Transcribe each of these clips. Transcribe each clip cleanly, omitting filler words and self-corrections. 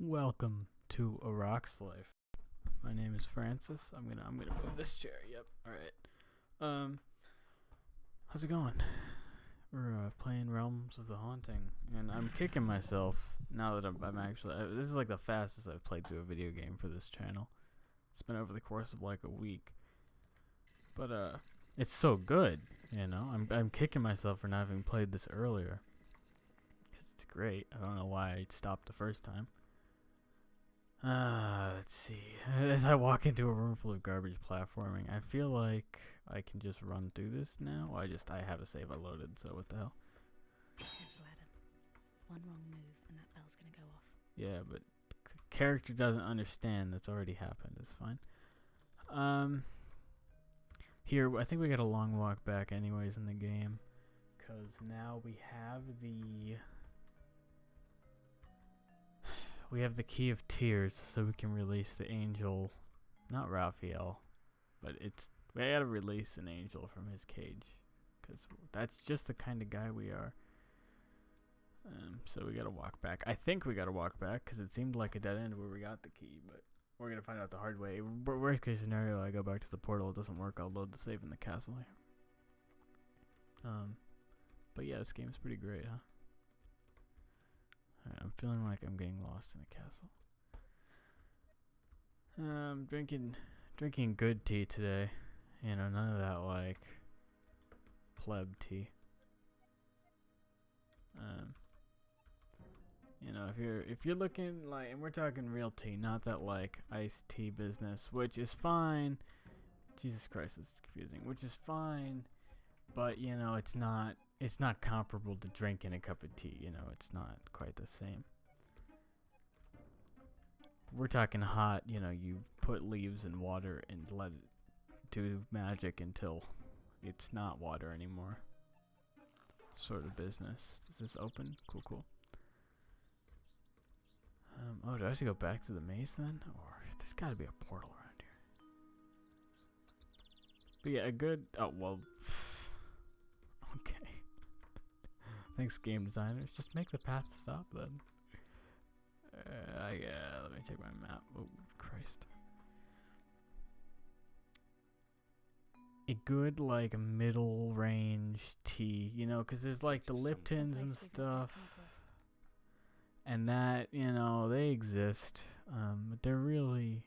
Welcome to A Rock's Life. My name is Francis. I'm gonna move this chair. Yep. All right. How's it going? We're playing Realms of the Haunting, and I'm kicking myself now that I'm actually. This is like the fastest I've played through a video game for this channel. It's been over the course of like a week, but it's so good. You know, I'm kicking myself for not having played this earlier. Cause it's great. I don't know why I stopped the first time. Let's see. As I walk into a room full of garbage platforming, I feel like I can just run through this now. I have a save I loaded, so what the hell? Careful, Adam. One wrong move and that bell's gonna go off. Yeah, but the character doesn't understand that's already happened. It's fine. Here, I think we got a long walk back anyways in the game. Because now we have the Key of Tears, so we can release the angel, not Raphael, but we gotta release an angel from his cage, because that's just the kind of guy we are. So we gotta walk back. I think we gotta walk back, because it seemed like a dead end where we got the key, but we're gonna find out the hard way. Worst case scenario, I go back to the portal, it doesn't work, I'll load the save in the castle here. But yeah, this game's pretty great, huh? I'm feeling like I'm getting lost in a castle. I'm drinking good tea today. You know, none of that like pleb tea. You know, if you're looking like, and we're talking real tea, not that like iced tea business, which is fine. Jesus Christ, it's confusing. Which is fine, but you know, it's not comparable to drinking a cup of tea. You know, it's not quite the same. We're talking hot. You know, you put leaves in water and let it do magic until it's not water anymore. Sort of business. Is this open? Cool. Oh, do I have to go back to the maze then? Or there's got to be a portal around here. But yeah, a good. Oh well. Okay. Thanks, game designers. Just make the path stop then. Let me take my map. Oh, Christ. A good, like, middle range tea, you know, because there's like the Liptons and stuff. And that, you know, they exist. But they're really.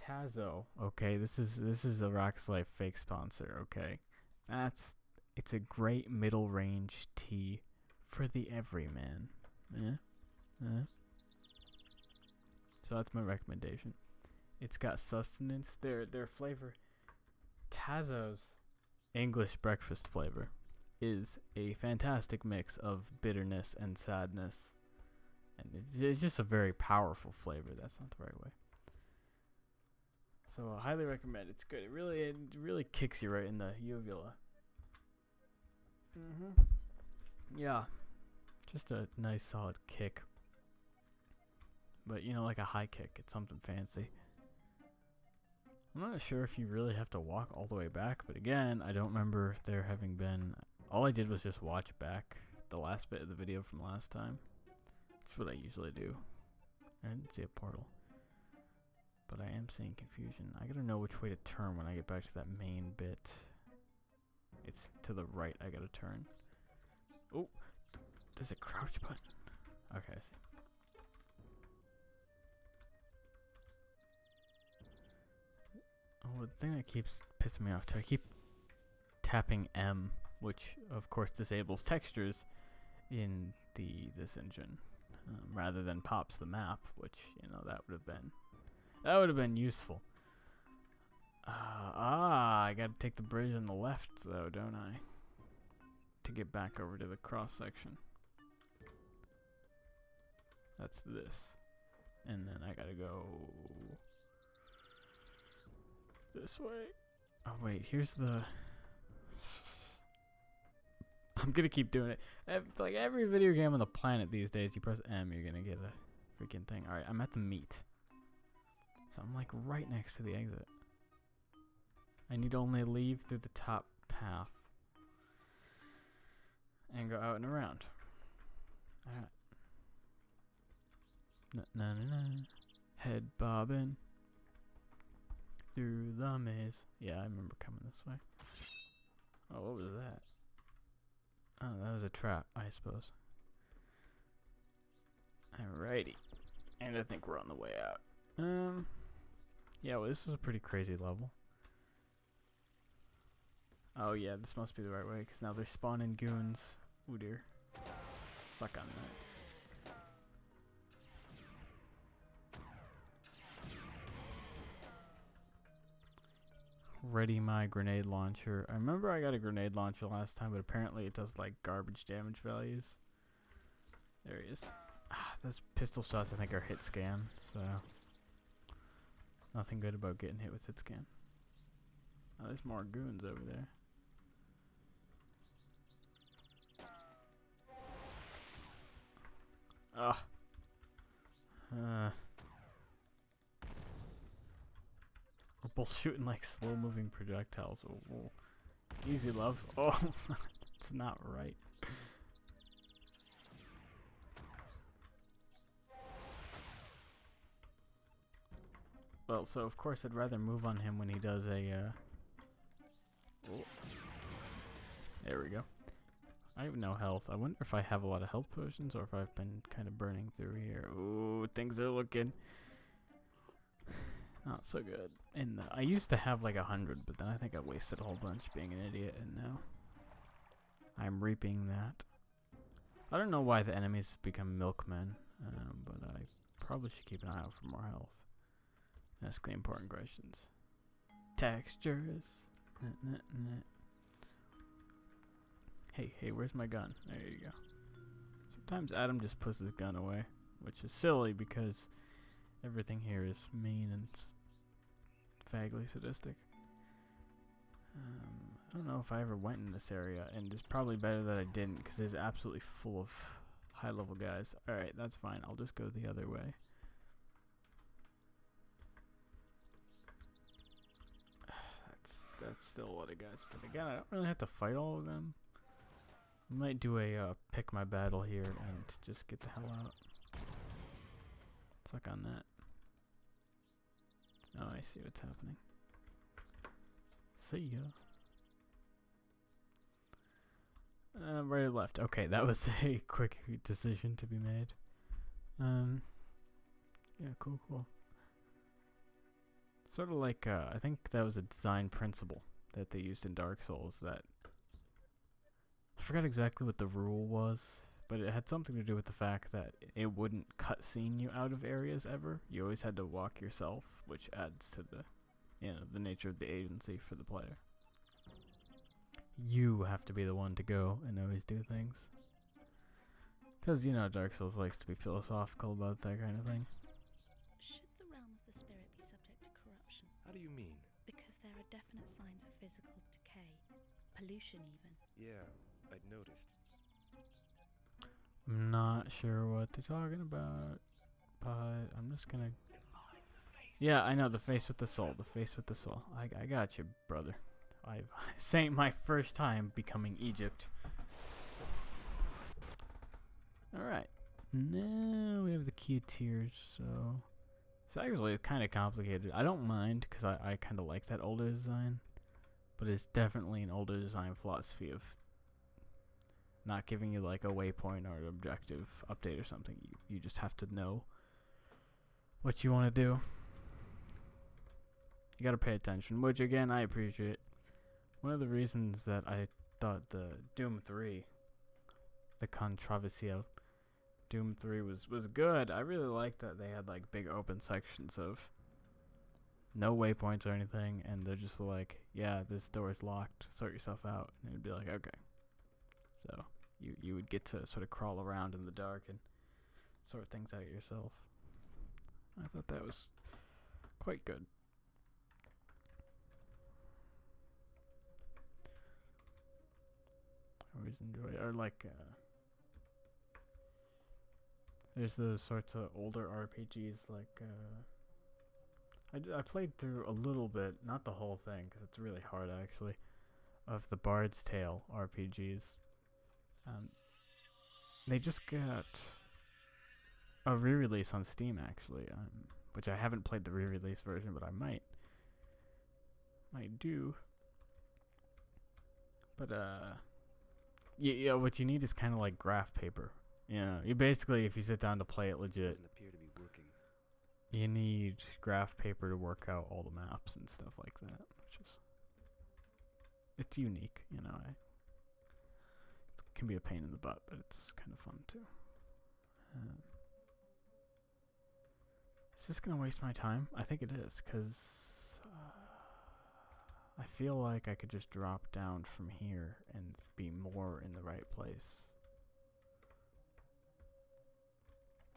Tazo. Okay, this is a Rock's Life fake sponsor, okay? It's a great middle range tea for the everyman. So that's my recommendation. It's got sustenance. Their flavor, Tazo's English breakfast flavor, is a fantastic mix of bitterness and sadness, and it's just a very powerful flavor. That's not the right way. So I highly recommend. It's good. It really kicks you right in the uvula. Yeah, just a nice solid kick. But you know, like a high kick, it's something fancy. I'm not sure if you really have to walk all the way back, but again, I don't remember there having been. All I did was just watch back the last bit of the video from last time. That's what I usually do. I didn't see a portal, but I am seeing confusion. I gotta know which way to turn when I get back to that main bit. It's to the right I gotta turn. Oh, there's a crouch button. Okay, I see. Oh, the thing that keeps pissing me off too, I keep tapping M, which of course disables textures in this engine, rather than pops the map, which, you know, that would have been useful. I gotta take the bridge on the left though, don't I? To get back over to the cross section. That's this. And then I gotta go this way. Oh wait, here's the. I'm gonna keep doing it. Like every video game on the planet these days, you press M, you're gonna get a freaking thing. Alright, I'm at the meat. So I'm like right next to the exit. I need to only leave through the top path and go out and around. Alright. Head bobbing through the maze. Yeah, I remember coming this way. Oh, what was that? Oh, that was a trap, I suppose. Alrighty. And I think we're on the way out. Yeah, well, this was a pretty crazy level. Oh, yeah, this must be the right way, because now they're spawning goons. Oh, dear. Suck on that. Ready my grenade launcher. I remember I got a grenade launcher last time, but apparently it does like garbage damage values. There he is. Those pistol shots I think are hit scan, so nothing good about getting hit with hit scan. Oh, there's more goons over there. We're both shooting like slow moving projectiles. Oh, easy, love. Oh, it's not right. Well, so of course I'd rather move on him when he does a oh. There we go. I have no health. I wonder if I have a lot of health potions or if I've been kind of burning through here. Ooh, things are looking not so good. And I used to have like 100, but then I think I wasted a whole bunch being an idiot, and now I'm reaping that. I don't know why the enemies have become milkmen, but I probably should keep an eye out for more health. Ask the important questions. Textures. Hey, where's my gun? There you go. Sometimes Adam just puts his gun away, which is silly because everything here is mean and vaguely sadistic. I don't know if I ever went in this area, and it's probably better that I didn't because it's absolutely full of high-level guys. Alright, that's fine. I'll just go the other way. That's still a lot of guys, but again, I don't really have to fight all of them. I might do a pick my battle here and just get the hell out. Suck on that. Oh, I see what's happening. See ya. Right or left? Okay, that was a quick decision to be made. Yeah, cool. Sort of like, I think that was a design principle that they used in Dark Souls that... I forgot exactly what the rule was, but it had something to do with the fact that it wouldn't cutscene you out of areas ever. You always had to walk yourself, which adds to the, the nature of the agency for the player. You have to be the one to go and always do things. Because, Dark Souls likes to be philosophical about that kind of thing. Should the realm of the spirit be subject to corruption? How do you mean? Because there are definite signs of physical decay, pollution even. Yeah, I'd noticed. I'm not sure what they're talking about, but I'm just gonna... Yeah, I know, the face with the soul, I got you, brother. This ain't my first time becoming Egypt. Alright, now we have the key tiers, so... It's actually kind of complicated. I don't mind, because I kind of like that older design. But it's definitely an older design philosophy of not giving you like a waypoint or an objective update or something. You just have to know what you want to do. You gotta pay attention, which again I appreciate. One of the reasons that I thought the Doom 3, the Controversial Doom 3 was good. I really liked that they had like big open sections of no waypoints or anything, and they're just like, yeah, this door is locked, sort yourself out. And it'd be like, okay. So you would get to sort of crawl around in the dark and sort things out yourself. I thought that was quite good. I always enjoy, or like, there's those sorts of older RPGs like, I played through a little bit, not the whole thing, because it's really hard actually, of the Bard's Tale RPGs. They just got a re-release on Steam actually, which I haven't played the re-release version, but I might do. But yeah, what you need is kind of like graph paper. You know, you basically, if you sit down to play it legit, Doesn't appear to be working. you need graph paper to work out all the maps and stuff like that, which is, it's unique, you know. It can be a pain in the butt, but it's kind of fun too. Is this gonna waste my time? I think it is, because I feel like I could just drop down from here and be more in the right place.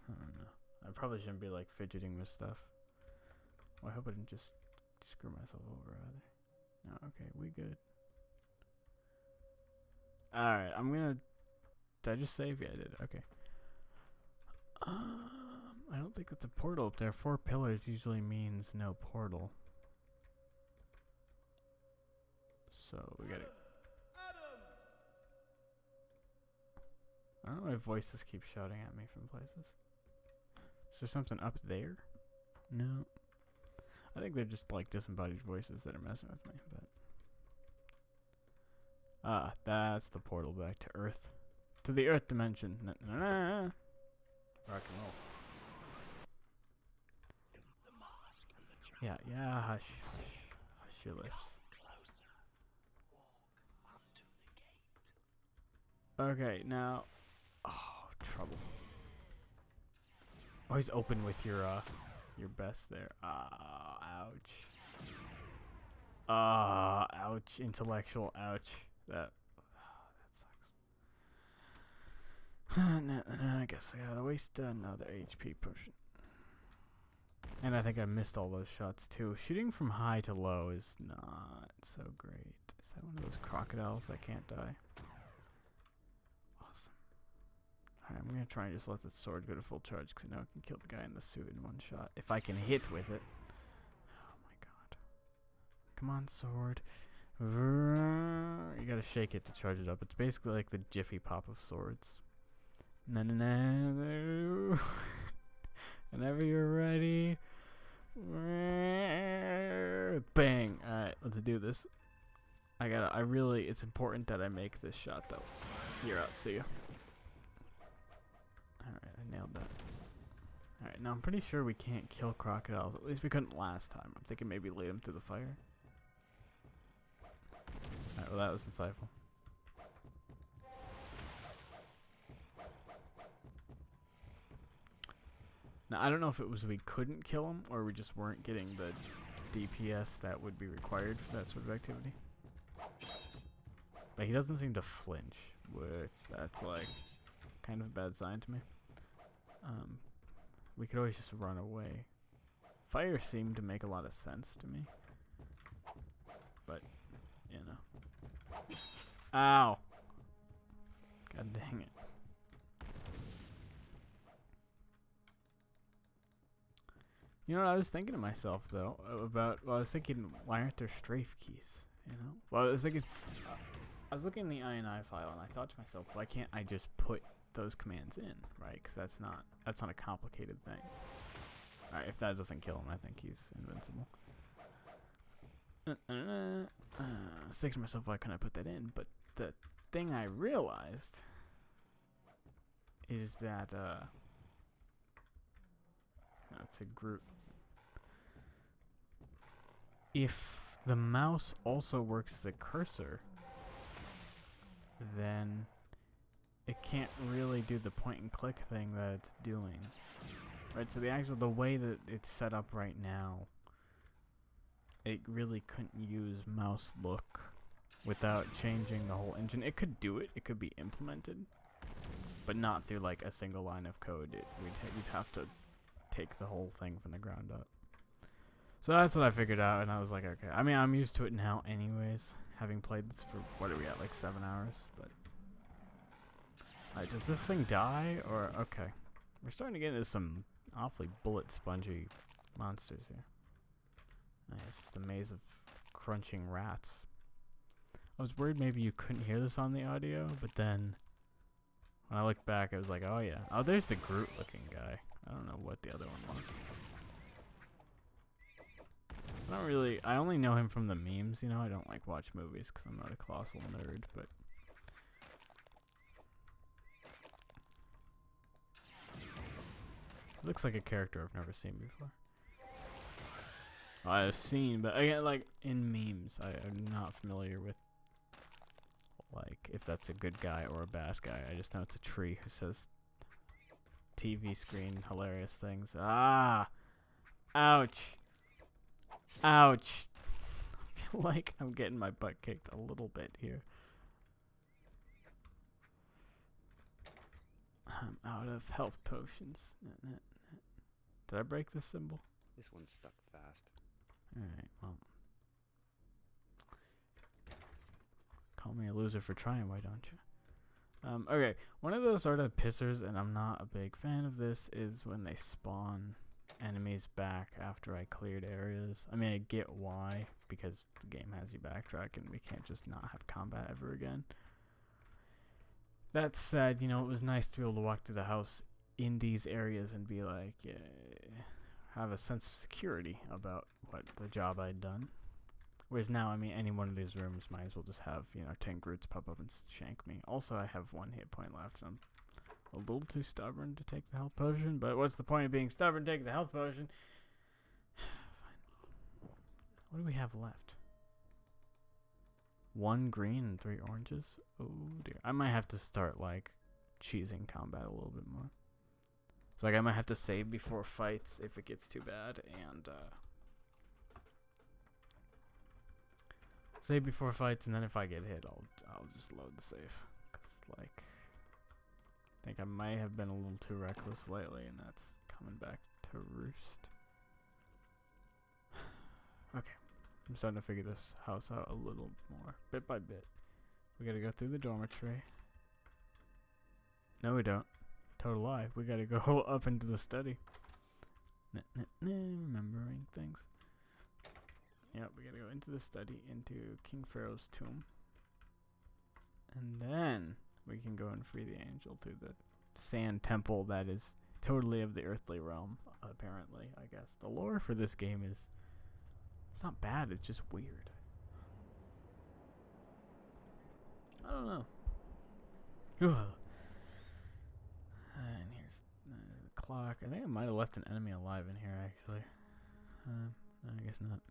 I don't know. I probably shouldn't be like fidgeting with stuff. Well, I hope I didn't just screw myself over either. No, okay, we good. Alright, I'm gonna... Did I just save? Yeah, I did. Okay. I don't think that's a portal up there. 4 pillars usually means no portal. So, we gotta... I don't know why voices keep shouting at me from places. Is there something up there? No. I think they're just like disembodied voices that are messing with me, but... Ah, that's the portal back to Earth. To the Earth dimension. Rock and roll. Yeah, hush, hush your lips. Okay, now... Oh, trouble. Always open with your best there. Ouch. Ouch. Intellectual ouch. That sucks. No, I guess I gotta waste another HP potion. And I think I missed all those shots too. Shooting from high to low is not so great. Is that one of those crocodiles that can't die? Awesome. Alright, I'm gonna try and just let the sword go to full charge because I know I can kill the guy in the suit in one shot. If I can hit with it. Oh my god. Come on, sword. You gotta shake it to charge it up. It's basically like the Jiffy Pop of swords. No. Whenever you're ready. Bang. Alright, let's do this. It's important that I make this shot though. You're out, see ya. Alright, I nailed that. Alright, now I'm pretty sure we can't kill crocodiles. At least we couldn't last time. I'm thinking maybe lead them to the fire. Alright, well that was insightful. Now, I don't know if it was we couldn't kill him, or we just weren't getting the DPS that would be required for that sort of activity. But he doesn't seem to flinch, which that's like kind of a bad sign to me. We could always just run away. Fire seemed to make a lot of sense to me. But, you know. Ow! God dang it. You know what I was thinking to myself though about? Well, I was thinking, why aren't there strafe keys? You know. Well, I was thinking, I was looking in the INI file and I thought to myself, why can't I just put those commands in, right? Because that's not a complicated thing. All right, if that doesn't kill him, I think he's invincible. I was thinking to myself, why couldn't I put that in? But the thing I realized is that no, it's a group. If the mouse also works as a cursor, then it can't really do the point and click thing that it's doing. Right, so the way that it's set up right now, it really couldn't use mouse look without changing the whole engine. It could do it, it could be implemented, but not through like a single line of code. We'd have to take the whole thing from the ground up. So that's what I figured out, and I was like, okay. I mean, I'm used to it now anyways, having played this for, what are we at, like 7 hours? But alright, does this thing die, or, okay. We're starting to get into some awfully bullet spongy monsters here. Nice, it's the maze of crunching rats. I was worried maybe you couldn't hear this on the audio, but then when I looked back, I was like, oh yeah. Oh, there's the Groot looking guy. I don't know what the other one was. I only know him from the memes, you know. I don't like watch movies because I'm not a colossal nerd, but looks like a character I've never seen before. I've seen, but again, like in memes, I'm not familiar with like if that's a good guy or a bad guy. I just know it's a tree who says TV screen hilarious things. Ah, ouch, ouch. I feel like I'm getting my butt kicked a little bit here. I'm out of health potions. Did I break this symbol? This one's stuck fast. Alright, well. Call me a loser for trying, why don't you? Okay, one of those sort of pissers, and I'm not a big fan of this, is when they spawn enemies back after I cleared areas. I mean, I get why, because the game has you backtrack and we can't just not have combat ever again. That said, you know, it was nice to be able to walk through the house in these areas and be like, have a sense of security about what the job I'd done. Whereas now, I mean, any one of these rooms might as well just have, you know, 10 Groots pop up and shank me. Also, I have 1 hit point left, so I'm a little too stubborn to take the health potion. But what's the point of being stubborn taking the health potion? What do we have left? 1 green and 3 oranges? Oh dear. I might have to start, like, cheesing combat a little bit more. It's like I might have to save before fights if it gets too bad, and save before fights, and then if I get hit, I'll just load the save. 'Cause like, I think I might have been a little too reckless lately, and that's coming back to roost. Okay, I'm starting to figure this house out a little more, bit by bit. We gotta go through the dormitory. No, we don't. Total lie. We gotta go up into the study. Remembering things. Yep, we gotta go into the study, into King Pharaoh's tomb. And then we can go and free the angel through the sand temple that is totally of the earthly realm, apparently, I guess. The lore for this game is... it's not bad, it's just weird. I don't know. And here's the clock. I think I might have left an enemy alive in here, actually. No, I guess not.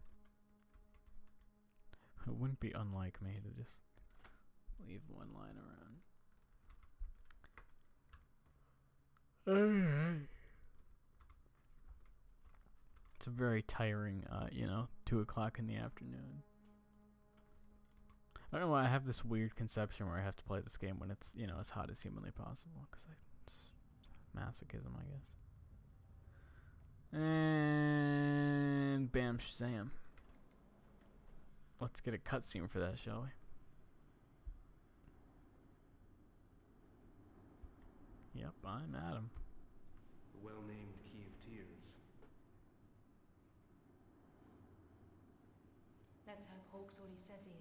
It wouldn't be unlike me to just leave 1 line around. It's a very tiring, you know, 2 o'clock in the afternoon. I don't know why I have this weird conception where I have to play this game when it's, you know, as hot as humanly possible. Because masochism, I guess. And bam, shazam. Let's get a cutscene for that, shall we? Yep, I'm Adam. The well-named Key of Tears. Let's hope Hawke's what he says he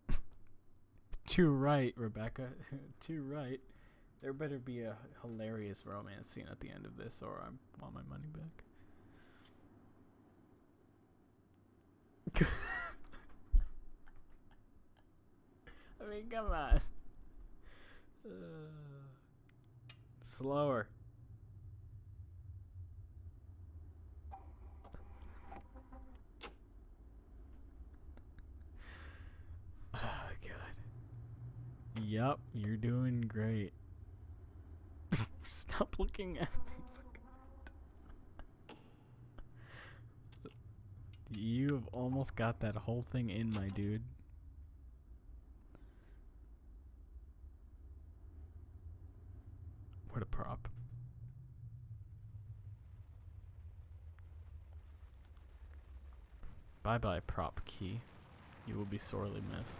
is. Too right, Rebecca. Too right. There better be a hilarious romance scene at the end of this, or I want my money back. I mean, come on. Slower. Oh, God. Yup, you're doing great. Stop looking at me. You have almost got that whole thing in, my dude. What a prop. Bye-bye, prop key. You will be sorely missed.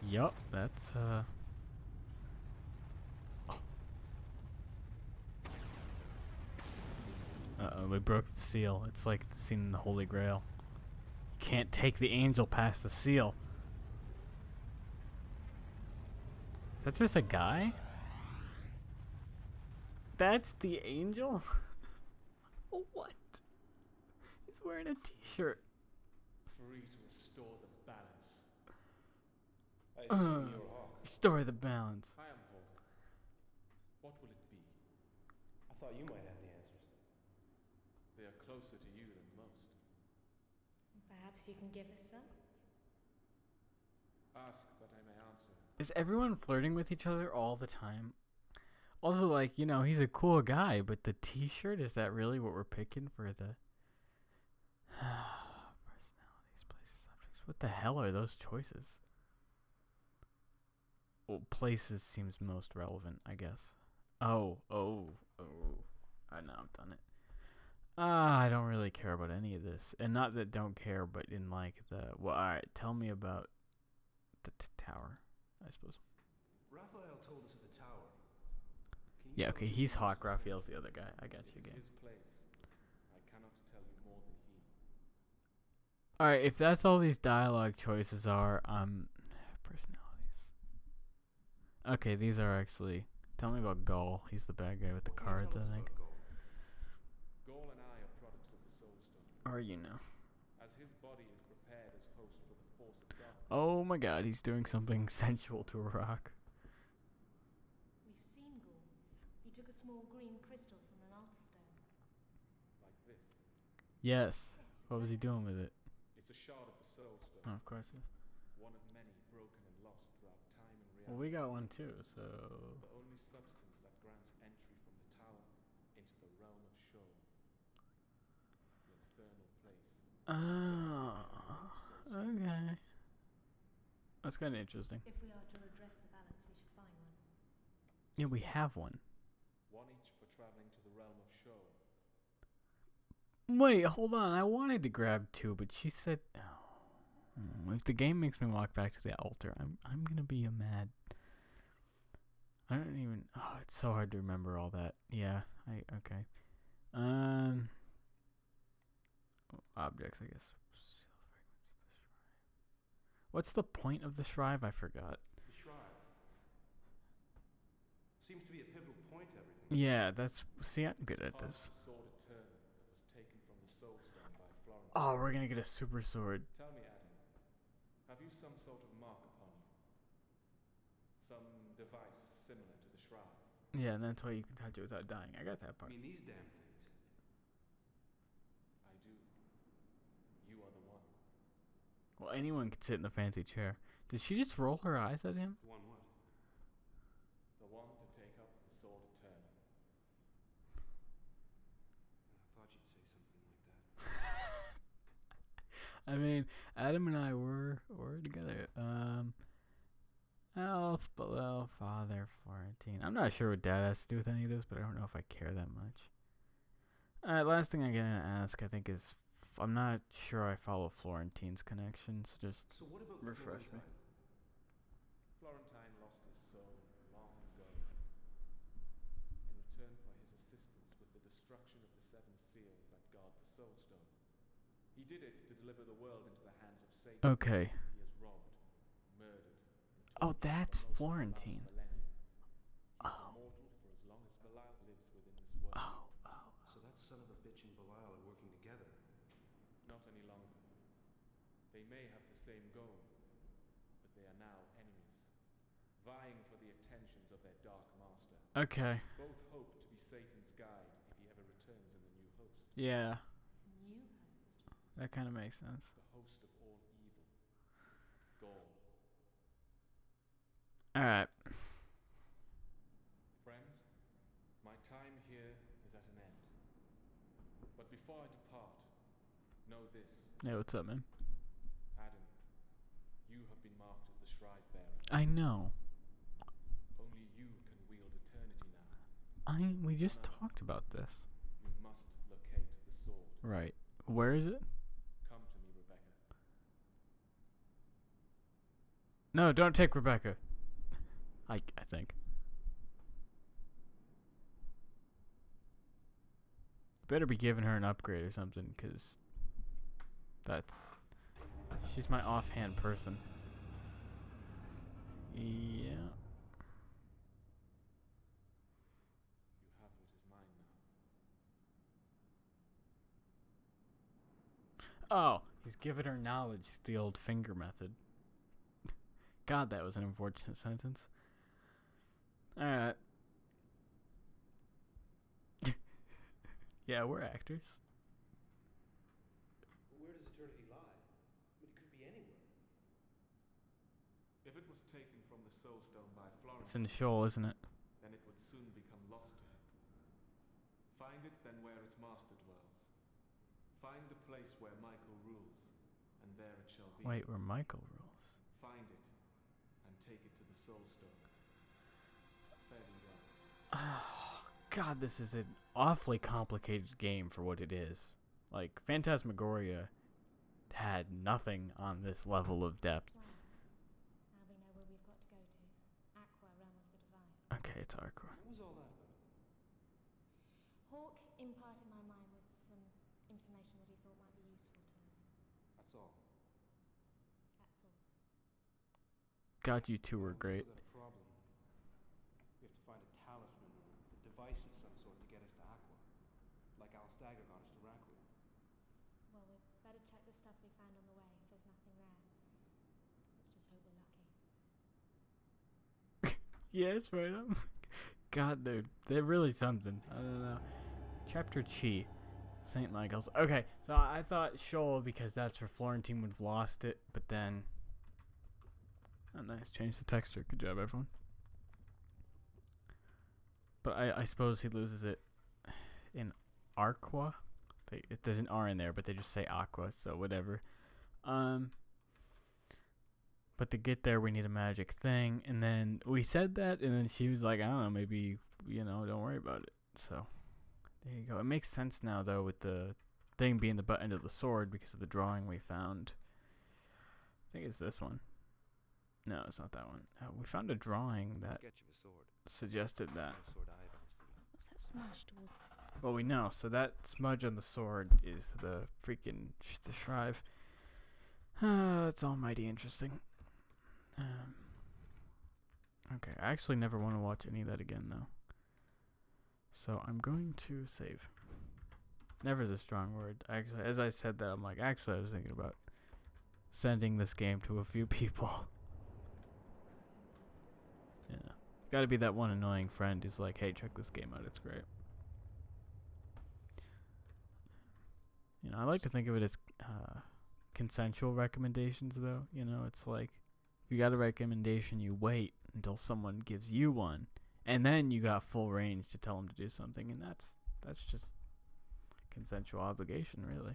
Yup, that's Uh-oh, we broke the seal. It's like the scene in the Holy Grail. Can't take the angel past the seal. Is that just a guy? That's the angel? What? He's wearing a t-shirt. Free to restore the balance. I assume you're Hawk. Restore the balance. I am Hawk. What will it be? I thought you might have the answers. They are closer to you than most. Perhaps you can give us some? Ask that I may answer. Is everyone flirting with each other all the time? Also, like, you know, he's a cool guy, but the t-shirt, is that really what we're picking for the... Personalities, places, subjects. What the hell are those choices? Well, places seems most relevant, I guess. Oh. I know, I've done it. I don't really care about any of this. And not that don't care, but in like the... Well, alright, tell me about the tower, I suppose. Raphael told us of the tower. Can you Yeah, tell okay, us he's more Hawk, about it? Raphael's the other guy. I got you It again. is his place. I cannot tell you more than he. Alright, if that's all these dialogue choices are, personalities. Okay, these are actually... Tell me about Gaul. He's the bad guy with the What can you cards, tell I us think. about Gaul? Gaul and I are products of the Soulstone. Or you know. As his body is prepared as host for the force of darkness. Oh my god, he's doing something sensual to a rock. We've seen Gaul. He took a small green crystal from an altar stone. Like this. Yes. Yes, What was he doing with it? It's a shard of the Soulstone. Oh, of course it is. One of many broken and lost throughout time and reality. Well, we got one too, so... The only substance that grants entry from the tower into the realm of Sheol. The infernal place. Oh, okay. That's kind of interesting. If we are to redress the balance, we should find one. Yeah, we have one. One each for traveling to the realm of Sheol. Wait, hold on. I wanted to grab two, but she said... Oh. If the game makes me walk back to the altar, I'm gonna be mad. I don't even... Oh, it's so hard to remember all that. Yeah, okay. Objects, I guess. What's the point of the Shrive? I forgot. The Shrive. Seems to be a pivotal point to everything. Yeah, that's... See, I'm good at Part of this. the sword eternal that was taken from the Soulstone by Florence. Oh, we're gonna get a super sword. Tell me, Adam, have you some sort of mark upon you? Some device similar to the Shrive? Yeah, and that's why you can touch it without dying. I got that I part. mean, these damn things. I do. You are the one. Well, anyone could sit in the fancy chair. Did she just roll her eyes at him? One what? The one to take up the sword eternal. I thought you'd say something like that. I mean, Adam and I were together. Elf below Father Florentine. I'm not sure what Dad has to do with any of this, but I don't know if I care that much. Alright, last thing I'm gonna ask, I think, is I'm not sure I follow Florentine's connections. Just So what about refresh me. Florentine lost his soul long ago. In return for his assistance with the destruction of the seven seals that guard the Soulstone. He did it to deliver the world into the hands of Satan. Okay. He has robbed, murdered, and Oh, tortured that's for most of the last Florentine. millennium. He is Oh. immortal for as long as Belial lives within this world. Oh. So that son of a bitch and Belial are working together. Not any longer. They may have the same goal, but they are now enemies, vying for the attentions of their dark master. Okay. Both hope to be Satan's guide if he ever returns in the new host. Yeah, New host. that kind of makes sense. The host of all evil. Gaul. Alright. Friends, my time here is at an end. But before I depart, know this. Hey, what's up, man? Adam, you have been marked as the Shrive Bearer. I know. Only you can wield eternity now. We just talked about this. You must locate the sword. Right. Where is it? Come to me, Rebecca. No, don't take Rebecca. I think. Better be giving her an upgrade or something, because she's my offhand person. Yeah. Oh, he's giving her knowledge, the old finger method. God, that was an unfortunate sentence. Alright. Yeah, we're actors. Where does eternity lie? I mean, it could be anywhere. If it was taken from the Soul Stone by It's in Florentine, the shoal, isn't it? then it would soon become lost to him. Find it then where its master dwells. Find the place where Michael rules, and there it shall be. Wait, where Michael rules. Find it, and take it to the Soul Stone. Fare thee well. Oh, God, this is an awfully complicated game for what it is. Like, Phantasmagoria had nothing on this level of depth. Well, now we know where we've got to go to. Aqua, realm of the divine. Okay, it's Aqua. What was all that about? Hawk imparted my mind with some information that he thought might be useful to us. That's all. That's all. God, you two were We've great. still got a problem. We have to find a talisman or a device of some sort to get us to Aqua. Like Alstagger got us to Raquid. Well, we'd better check the stuff we found on the way if there's nothing there. Let's just hope we're lucky. Yes, right up. God, they're really something. I don't know. Chapter Chi. St. Michael's. Okay, so I thought Shoal because that's where Florentine would have lost it, but then... Oh, nice. Change the texture. Good job, everyone. But I suppose he loses it in Aqua. There's an R in there, but they just say Aqua, so whatever. But to get there, we need a magic thing. And then we said that, and then she was like, I don't know, maybe, don't worry about it. So, there you go. It makes sense now, though, with the thing being the butt end of the sword because of the drawing we found. I think it's this one. No, it's not that one. We found a drawing that Sketch of a sword. suggested that. No sword I've ever seen. What's that smudge towards? Well, we know. So that smudge on the sword is the freaking the shrive. It's almighty interesting. Okay, I actually never want to watch any of that again, though. So I'm going to save. Never is a strong word. Actually, as I said that, I'm like, actually, I was thinking about sending this game to a few people. Yeah. Gotta be that one annoying friend who's like, hey, check this game out, it's great. I like to think of it as consensual recommendations, though. It's like, if you got a recommendation, you wait until someone gives you one, and then you got full range to tell them to do something, and that's just consensual obligation, really.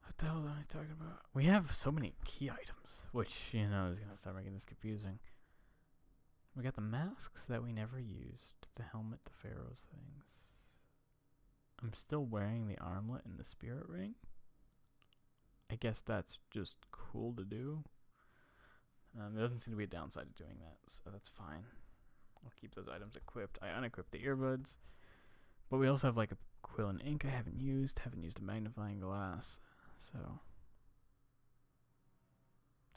What the hell am I talking about? We have so many key items, which, is going to start making this confusing. We got the masks that we never used, the helmet, the pharaoh's things. I'm still wearing the armlet and the spirit ring. I guess that's just cool to do. There doesn't seem to be a downside to doing that, so that's fine. I'll keep those items equipped. I unequipped the earbuds. But we also have like a quill and ink I haven't used a magnifying glass. So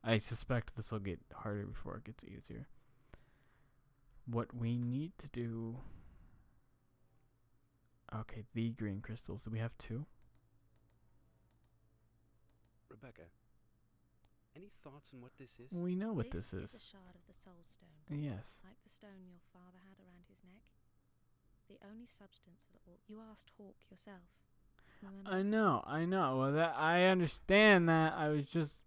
I suspect this will get harder before it gets easier. What we need to do... Okay, the green crystals. Do we have two? Rebecca, any thoughts on what this is? We know what this is is. a shard of the soul stone, Yes. like the stone your father had around his neck. The only substance that will... You asked Hawk yourself. Remember? I know. Well, that I understand that. I was just...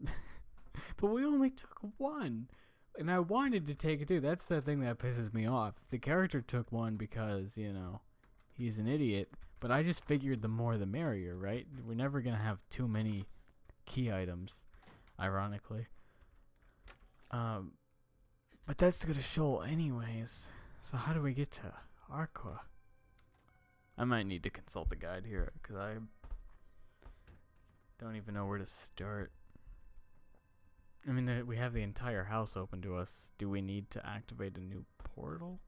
But we only took one. And I wanted to take it too. That's the thing that pisses me off. The character took one because, he's an idiot. But I just figured the more the merrier, right? We're never going to have too many key items, ironically. But that's to go to Shoal anyways. So how do we get to Aqua? I might need to consult the guide here, because I don't even know where to start. I mean, we have the entire house open to us. Do we need to activate a new portal?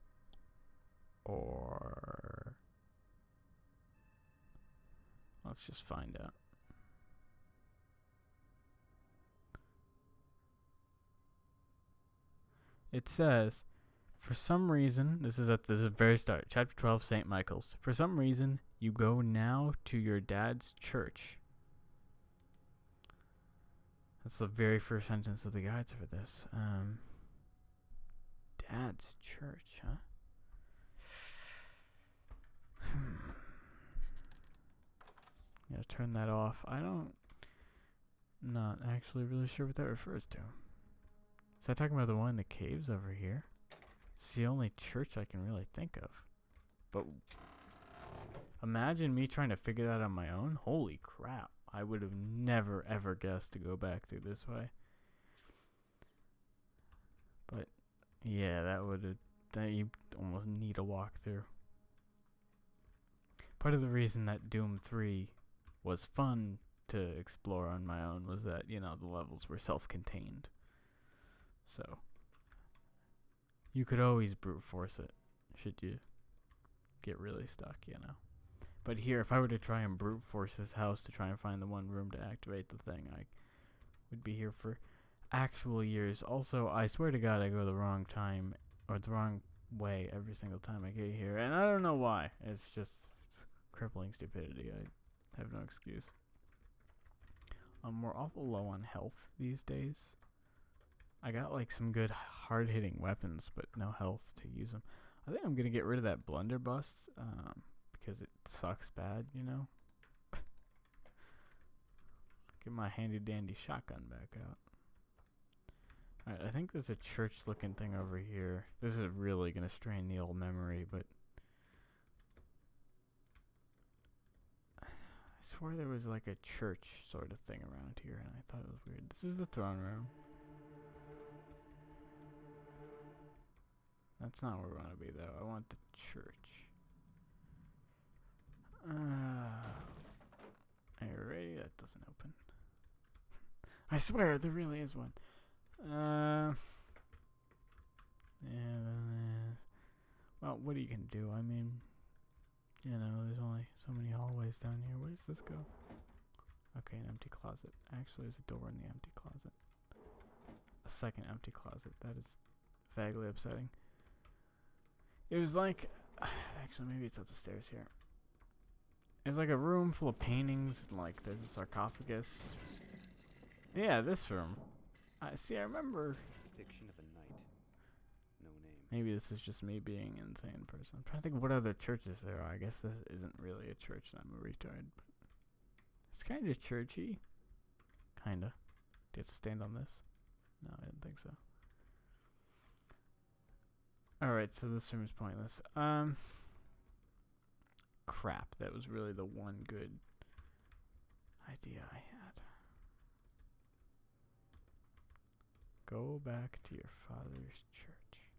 Or... Let's just find out. It says, for some reason, this is at the very start, chapter 12, St. Michael's. For some reason, you go now to your dad's church. That's the very first sentence of the guides for this. Dad's church, huh? Gotta turn that off. Not actually really sure what that refers to. Is that talking about the one in the caves over here? It's the only church I can really think of. But imagine me trying to figure that out on my own. Holy crap. I would have never ever guessed to go back through this way. But yeah, that you almost need a walkthrough. Part of the reason that Doom 3 was fun to explore on my own was that, you know, the levels were self-contained. So you could always brute force it should you get really stuck, you know. But here, if I were to try and brute force this house to try and find the one room to activate the thing, I would be here for actual years. Also, I swear to God, I go the wrong time or the wrong way every single time I get here, and I don't know why. It's just crippling stupidity. I have no excuse. We're awful low on health these days. I got like some good hard-hitting weapons, but no health to use them. I think I'm gonna get rid of that blunderbuss because it sucks bad, you know. Get my handy-dandy shotgun back out. Alright, I think there's a church-looking thing over here. This is really gonna strain the old memory, but I swore there was like a church sort of thing around here, and I thought it was weird. This is the throne room. That's not where we want to be, though. I want the church. Are you ready? That doesn't open. I swear, there really is one. Yeah. Well, what are you gonna do? I mean, you know, there's only so many hallways down here. Where does this go? Okay, an empty closet. Actually, there's a door in the empty closet. A second empty closet. That is vaguely upsetting. It was like, actually maybe it's up the stairs here. It's like a room full of paintings, and like there's a sarcophagus. Yeah, this room. I remember. Depiction of a knight. No name. Maybe this is just me being an insane person. I'm trying to think of what other churches there are. I guess this isn't really a church, and I'm a retard. But it's kind of churchy. Kinda. Do you have to stand on this? No, I didn't think so. Alright, so this room is pointless. Crap, that was really the one good idea I had. Go back to your father's church.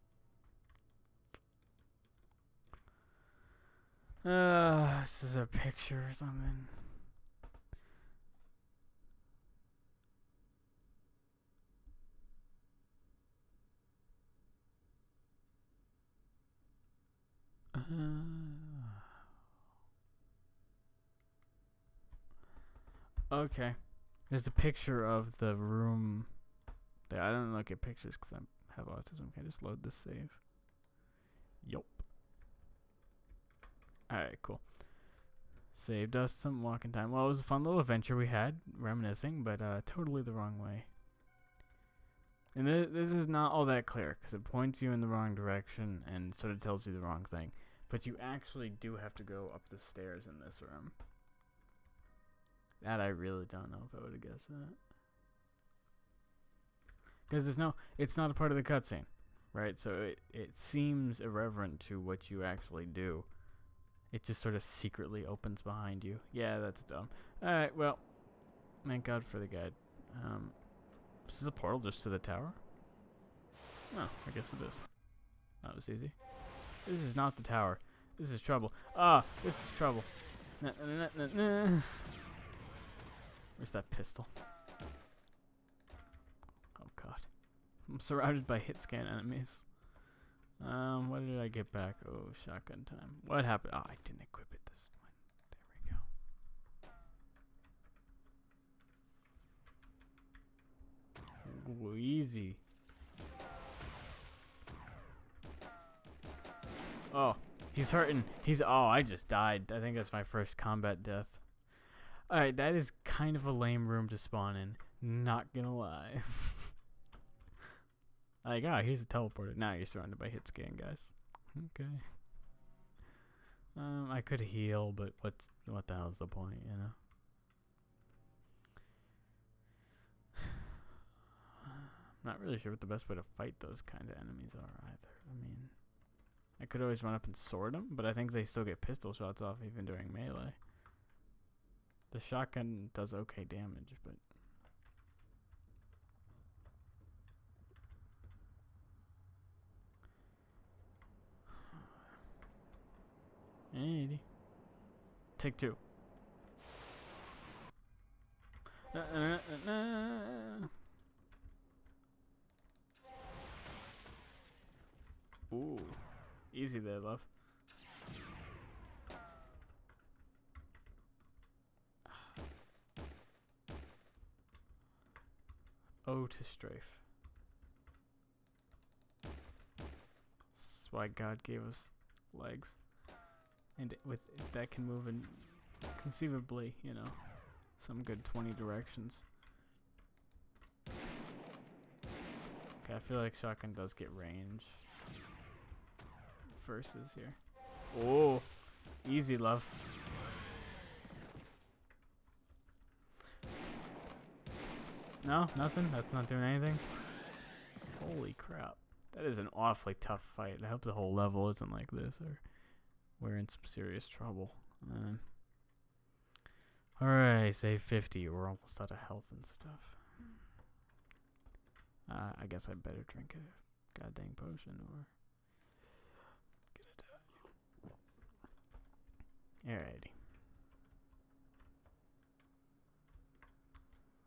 This is a picture or something. Okay. There's a picture of the room. There. I don't look at pictures because I have autism. Can I just load this save? Yup. Alright, cool. Saved us some walking time. Well, it was a fun little adventure we had, reminiscing, but totally the wrong way. And this is not all that clear because it points you in the wrong direction and sort of tells you the wrong thing. But you actually do have to go up the stairs in this room. That I really don't know if I would have guessed that. Because it's not a part of the cutscene, right? So it seems irreverent to what you actually do. It just sort of secretly opens behind you. Yeah, that's dumb. Alright, well, thank God for the guide. This is a portal just to the tower? Oh, I guess it is. That was easy. This is not the tower. This is trouble. This is trouble. Where's that pistol? Oh god. I'm surrounded by hit scan enemies. What did I get back? Oh, shotgun time. What happened? Oh, I didn't equip it this one. There we go. Ooh, easy. Oh, he's hurting. I just died. I think that's my first combat death. Alright, that is kind of a lame room to spawn in. Not gonna lie. Like, ah, here's a teleporter. Now you're surrounded by hit scan, guys. Okay. I could heal, but what the hell's the point, you know? I'm not really sure what the best way to fight those kind of enemies are either. I mean, I could always run up and sword them, but I think they still get pistol shots off even during melee. The shotgun does okay damage, but... Alrighty. Take two. Ooh. Easy there, love. Oh, to strafe. That's why God gave us legs. And with that can move in conceivably, you know, some good 20 directions. Okay, I feel like shotgun does get range. Versus here. Oh, easy, love. No, nothing? That's not doing anything? Holy crap. That is an awfully tough fight. I hope the whole level isn't like this, or we're in some serious trouble. Alright, save 50. We're almost out of health and stuff. I guess I better drink a goddamn potion or gonna die. Alrighty.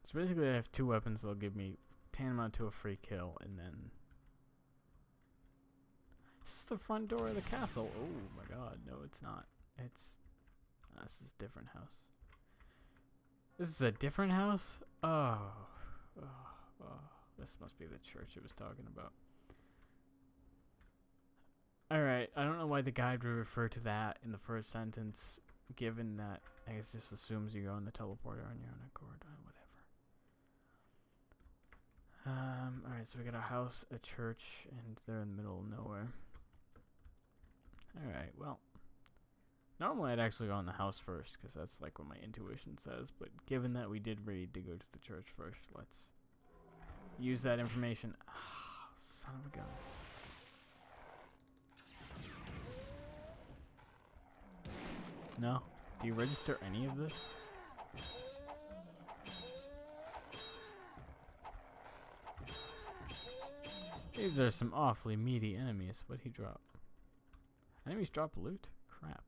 So basically I have two weapons that'll give me tantamount to a free kill, and then... This is the front door of the castle. Oh my god, no it's not. It's... this is a different house. This is a different house? Oh. This must be the church it was talking about. Alright, I don't know why the guide would refer to that in the first sentence, given that I guess just assumes you go in the teleporter on your own accord, whatever. Alright, so we got a house, a church, and they're in the middle of nowhere. Alright, well. Normally I'd actually go in the house first, because that's like what my intuition says, but given that we did read to go to the church first, let's use that information. Ah, son of a gun. No? Do you register any of this? These are some awfully meaty enemies. What'd he drop? Enemies drop loot? Crap.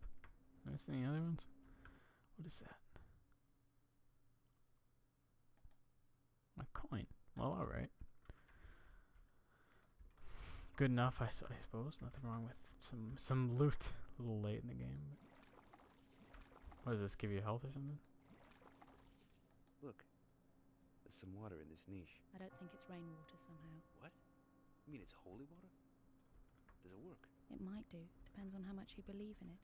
Notice any other ones? What is that? A coin. Well, alright. Good enough, I suppose. Nothing wrong with some loot. A little late in the game. What does this give you, health or something? Look, there's some water in this niche. I don't think it's rainwater somehow. What? You mean it's holy water? Does it work? It might do. Depends on how much you believe in it.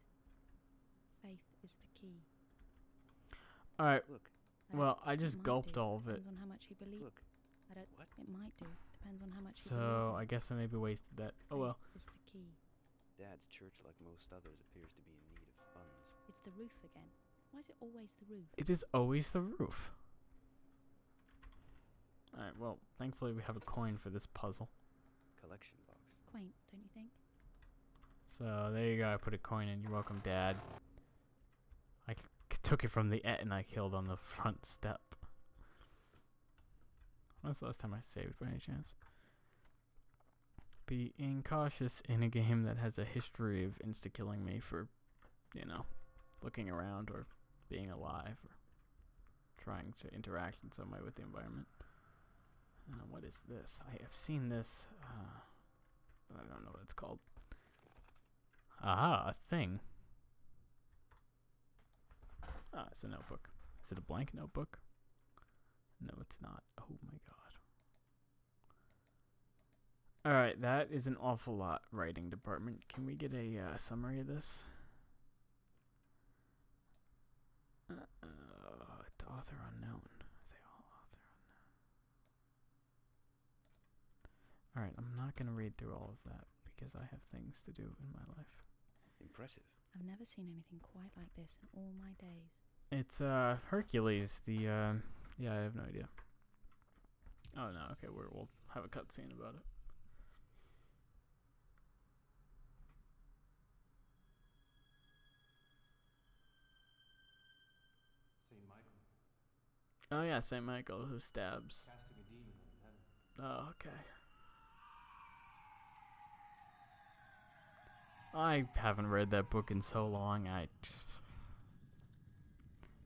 Faith is the key. Alright, Look, well, I just It might gulped do. all of it. Depends on how much you believe. look. I don't. What? It might do. Depends on how much you So, I believe. guess I maybe wasted that. Oh well. Faith is the key. Dad's church, like most others, appears to be in need of funds. It's the roof again. Why is it always the roof? It is always the roof. Alright, well, thankfully we have a coin for this puzzle. Collection box. Quaint, don't you think? So, there you go. I put a coin in. You're welcome, Dad. I took it from the Etten I killed on the front step. When was the last time I saved by any chance? Being cautious in a game that has a history of insta-killing me for, you know, looking around or being alive or trying to interact in some way with the environment. What is this? I have seen this, but I don't know what it's called. Aha, a thing. Ah, it's a notebook. Is it a blank notebook? No, it's not. Oh my god. Alright, that is an awful lot, writing department. Can we get a summary of this? Author unknown. Are they all author unknown? Alright, I'm not gonna read through all of that because I have things to do in my life. Impressive. I've never seen anything quite like this in all my days. It's Hercules, the yeah, I have no idea. Oh no, okay, we'll have a cutscene about it. Saint Michael, Oh yeah, Saint Michael who stabs. casting a demon out of heaven. Oh, okay. I haven't read that book in so long. I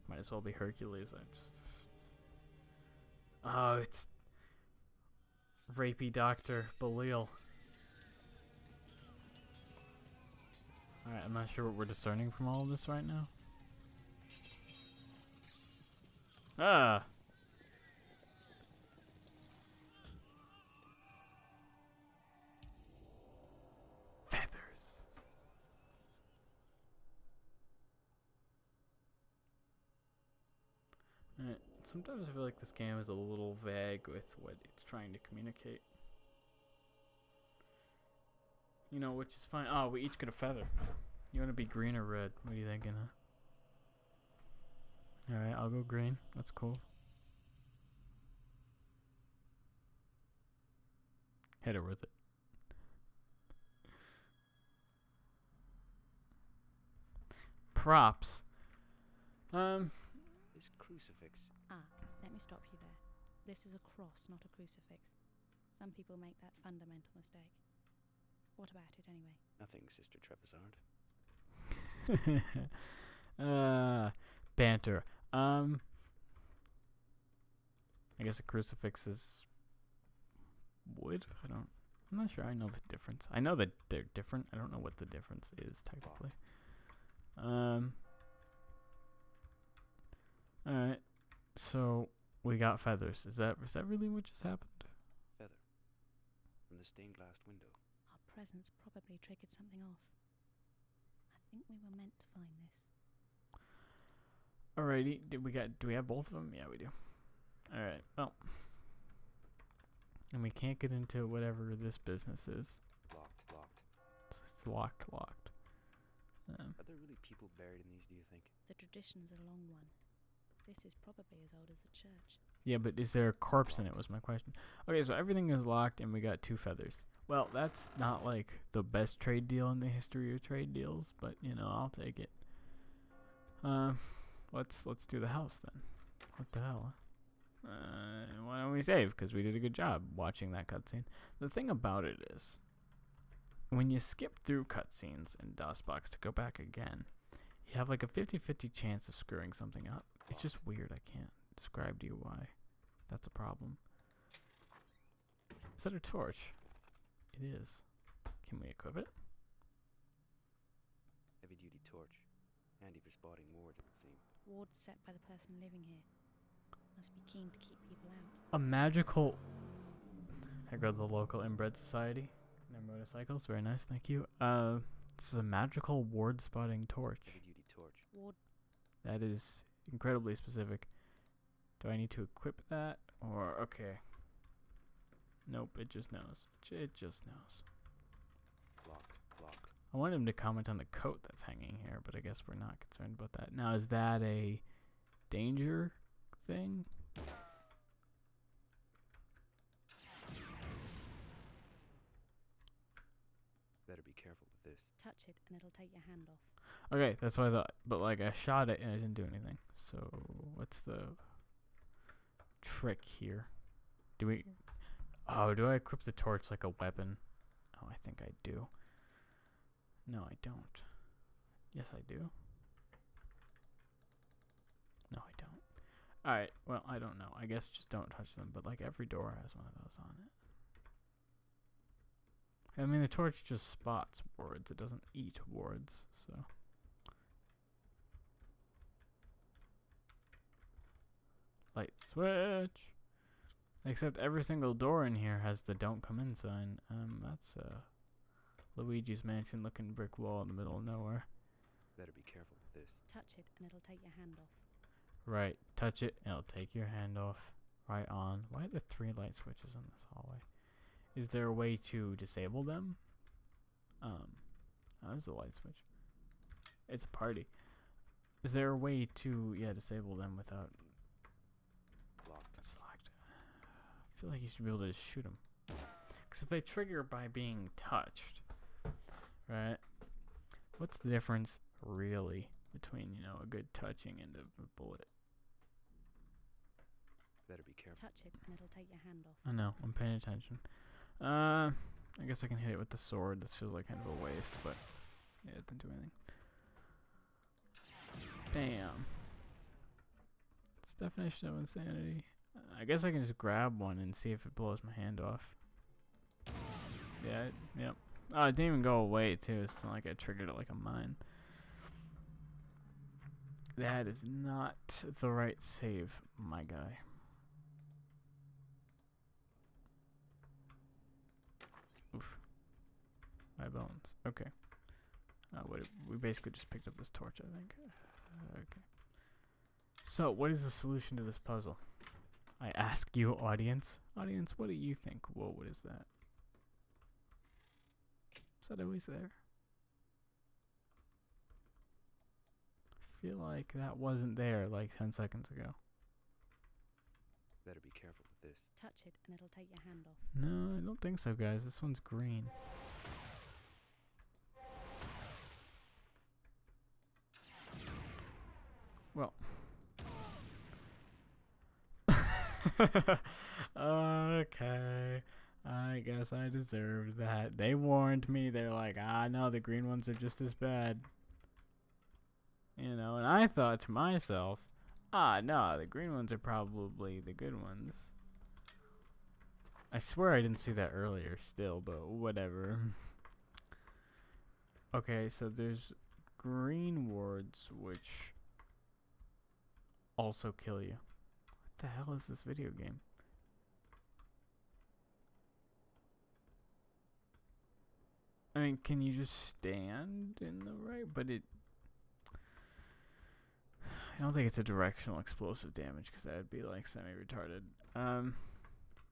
might as well be Hercules. Oh, it's rapey Dr. Belial. Alright, I'm not sure what we're discerning from all of this right now. Ah! Feathers. Alright, sometimes I feel like this game is a little vague with what it's trying to communicate. You know, which is fine. Oh, we each get a feather. You want to be green or red? What are you thinking, huh? Alright, I'll go green. That's cool. Hit her with it. Props. This crucifix. Ah, let me stop you there. This is a cross, not a crucifix. Some people make that fundamental mistake. What about it anyway? Nothing, Sister Trepizard. Banter. I guess a crucifix is wood. I'm not sure. I know the difference. I know that they're different. I don't know what the difference is technically. Alright. So we got feathers. Is that really what just happened? Feather. From the stained glass window. Our presence probably triggered something off. I think we were meant to find this. Alrighty. Do we have both of them? Yeah, we do. Alright. Well. And we can't get into whatever this business is. Locked. It's locked. Are there really people buried in these, do you think? The tradition's a long one. This is probably as old as the church. Yeah, but is there a corpse in it was my question. Okay, so everything is locked and we got 2 feathers. Well, that's not like the best trade deal in the history of trade deals, but you know, I'll take it. Let's do the house then. What the hell? Why don't we save? Because we did a good job watching that cutscene. The thing about it is, when you skip through cutscenes in DOSBox to go back again, you have like a 50-50 chance of screwing something up. It's just weird. I can't describe to you why. That's a problem. Is that a torch? It is. Can we equip it? Heavy duty torch. Handy for spotting wards, it would seem. Wards set by the person living here. Must be keen to keep people out. A magical... There goes the local inbred society. Their motorcycles. Very nice, thank you. This is a magical ward spotting torch. Heavy duty torch. Ward. That is incredibly specific. Do I need to equip that? Or, okay. Nope, it just knows. It just knows. Lock. I want him to comment on the coat that's hanging here, but I guess we're not concerned about that. Now, is that a danger thing? Better be careful with this. Touch it and it'll take your hand off. Okay, that's what I thought. But, like, I shot it and it didn't do anything. So, what's the trick here? Do we... Oh, do I equip the torch like a weapon? Oh, I think I do. No, I don't. Yes, I do. No, I don't. Alright, well, I don't know. I guess just don't touch them. But, like, every door has one of those on it. I mean, the torch just spots wards. It doesn't eat wards, so... Light switch! Except every single door in here has the don't come in sign. That's Luigi's Mansion looking brick wall in the middle of nowhere. Better be careful with this. Touch it and it'll take your hand off. Right, touch it and it'll take your hand off. Right on. Why are there 3 light switches in this hallway? Is there a way to disable them? Oh, there's the light switch. It's a party. Is there a way to, yeah, disable them without... Locked. It's locked. I feel like you should be able to just shoot them. Because if they trigger by being touched, right? What's the difference, really, between, you know, a good touching and a bullet? Better be careful. Touch it and it'll take your hand off. I know, I'm paying attention. I guess I can hit it with the sword. This feels like kind of a waste, but yeah, it didn't do anything. Bam. It's definition of insanity. I guess I can just grab one and see if it blows my hand off. Yeah, yep. Oh, it didn't even go away, too. It's not like I triggered it like a mine. That is not the right save, my guy. Oof. My bones. Okay. We basically just picked up this torch, I think. Okay. So, what is the solution to this puzzle? I ask you, audience. Audience, what do you think? Whoa, what is that? Is that always there? I feel like that wasn't there like 10 seconds ago. Better be careful with this. Touch it and it'll take your hand off. No, I don't think so, guys. This one's green. Well. Okay. I guess I deserved that. They warned me. They're like, no, the green ones are just as bad. You know, and I thought to myself, no, the green ones are probably the good ones. I swear I didn't see that earlier still, but whatever. Okay, so there's green wards which also kill you. What the hell is this video game? I mean, can you just stand in the right? But I don't think it's a directional explosive damage because that would be like semi-retarded.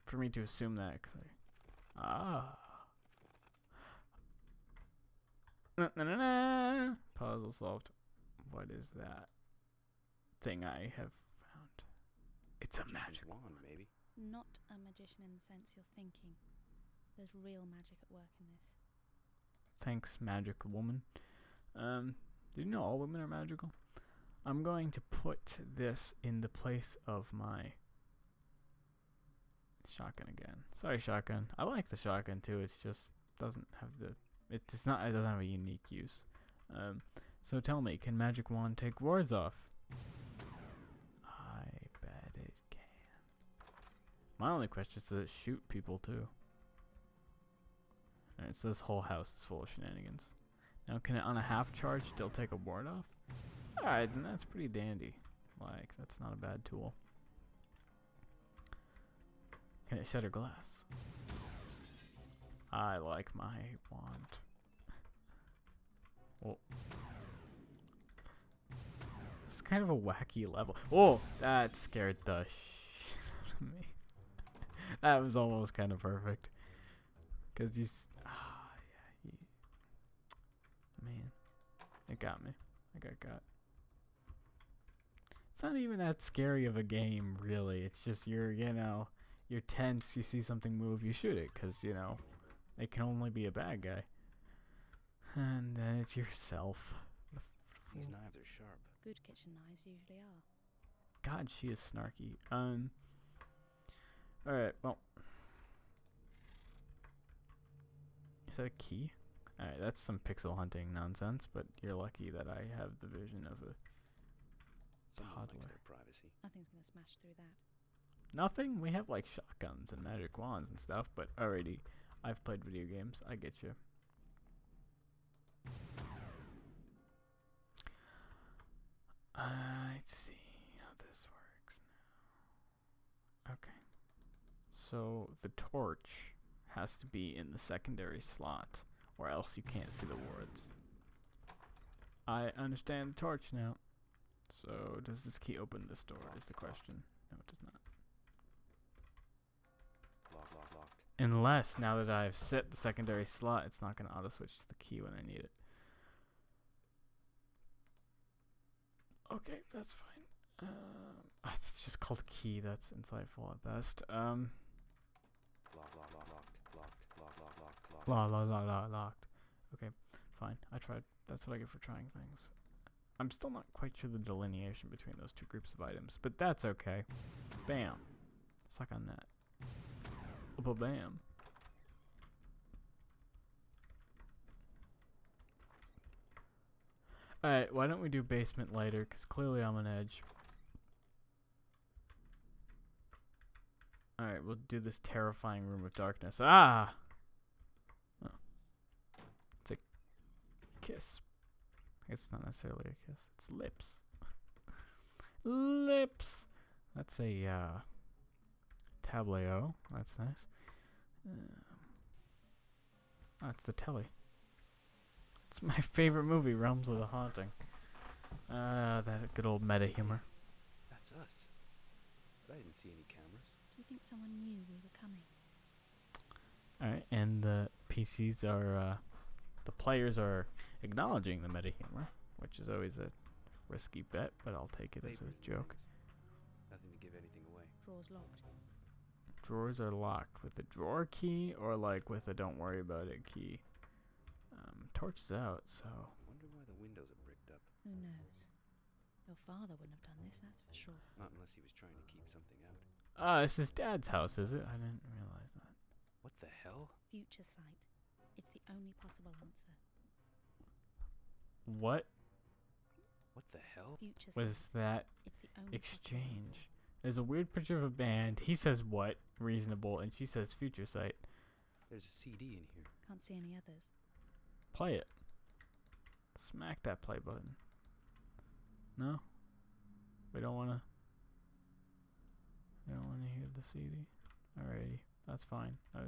For me to assume that, because puzzle solved. What is that thing I have found? It's a magic wand, maybe. Not a magician in the sense you're thinking. There's real magic at work in this. Thanks, magic woman. Did you know all women are magical? I'm going to put this in the place of my shotgun again. Sorry, shotgun. I like the shotgun too. It's just doesn't have the. It doesn't have a unique use. So tell me, can magic wand take wards off? I bet it can. My only question is, does it shoot people too? Alright, so this whole house is full of shenanigans. Now, can it on a half charge still take a ward off? Alright, then that's pretty dandy. Like, that's not a bad tool. Can it shatter glass? I like my wand. Oh. It's kind of a wacky level. Oh, that scared the shit out of me. That was almost kind of perfect. Because you... yeah, man. It got me. I got got. It's not even that scary of a game, really. It's just you're tense, you see something move, you shoot it. Because, it can only be a bad guy. And then it's yourself. These knives are sharp. Good kitchen knives usually are. God, she is snarky. Alright, well. Is that a key? Alright, that's some pixel hunting nonsense, but you're lucky that I have the vision of a Someone likes toddler. their privacy. Nothing's gonna smash through that. Nothing? We have like shotguns and magic wands and stuff, but already, I've played video games. I get you. Let's see how this works now. Okay. So the torch has to be in the secondary slot, or else you can't see the wards. I understand the torch now. So does this key open this door is the question. No, it does not. Locked. Unless, now that I've set the secondary slot, it's not going to auto-switch to the key when I need it. Okay, that's fine. It's just called key. That's insightful at best. Locked. Okay, fine. I tried. That's what I get for trying things. I'm still not quite sure the delineation between those two groups of items, but that's okay. Bam. Suck on that. Bam. Alright, why don't we do basement later? Because clearly I'm on edge. Alright, we'll do this terrifying room of darkness. Ah! Oh. It's a kiss. I guess it's not necessarily a kiss. It's lips. Lips! That's a, tableau. That's nice. That's the telly. It's my favorite movie, Realms of the Haunting. That good old meta humor. That's us. But I didn't see any cameras. Do you think someone knew we were coming? Alright, and the PCs are, the players are acknowledging the meta humor, which is always a risky bet, but I'll take it as Papers a and joke. things. Nothing to give anything away. Drawers locked. Drawers are locked with a drawer key or like with a don't worry about it key. Torch is out, so. Wonder why the windows are bricked up. Who knows? Your father wouldn't have done this, that's for sure. Not unless he was trying to keep something out. This is Dad's house, is it? I didn't realize that. What the hell? Future sight. It's the only possible answer. What What the hell? Future was sight. that It's the only possible exchange? There's a weird picture of a band. He says what? Reasonable. And she says future sight. There's a CD in here. answer. Can't see any others. Play it. Smack that play button. No? We don't wanna hear the CD. Alrighty. That's fine. I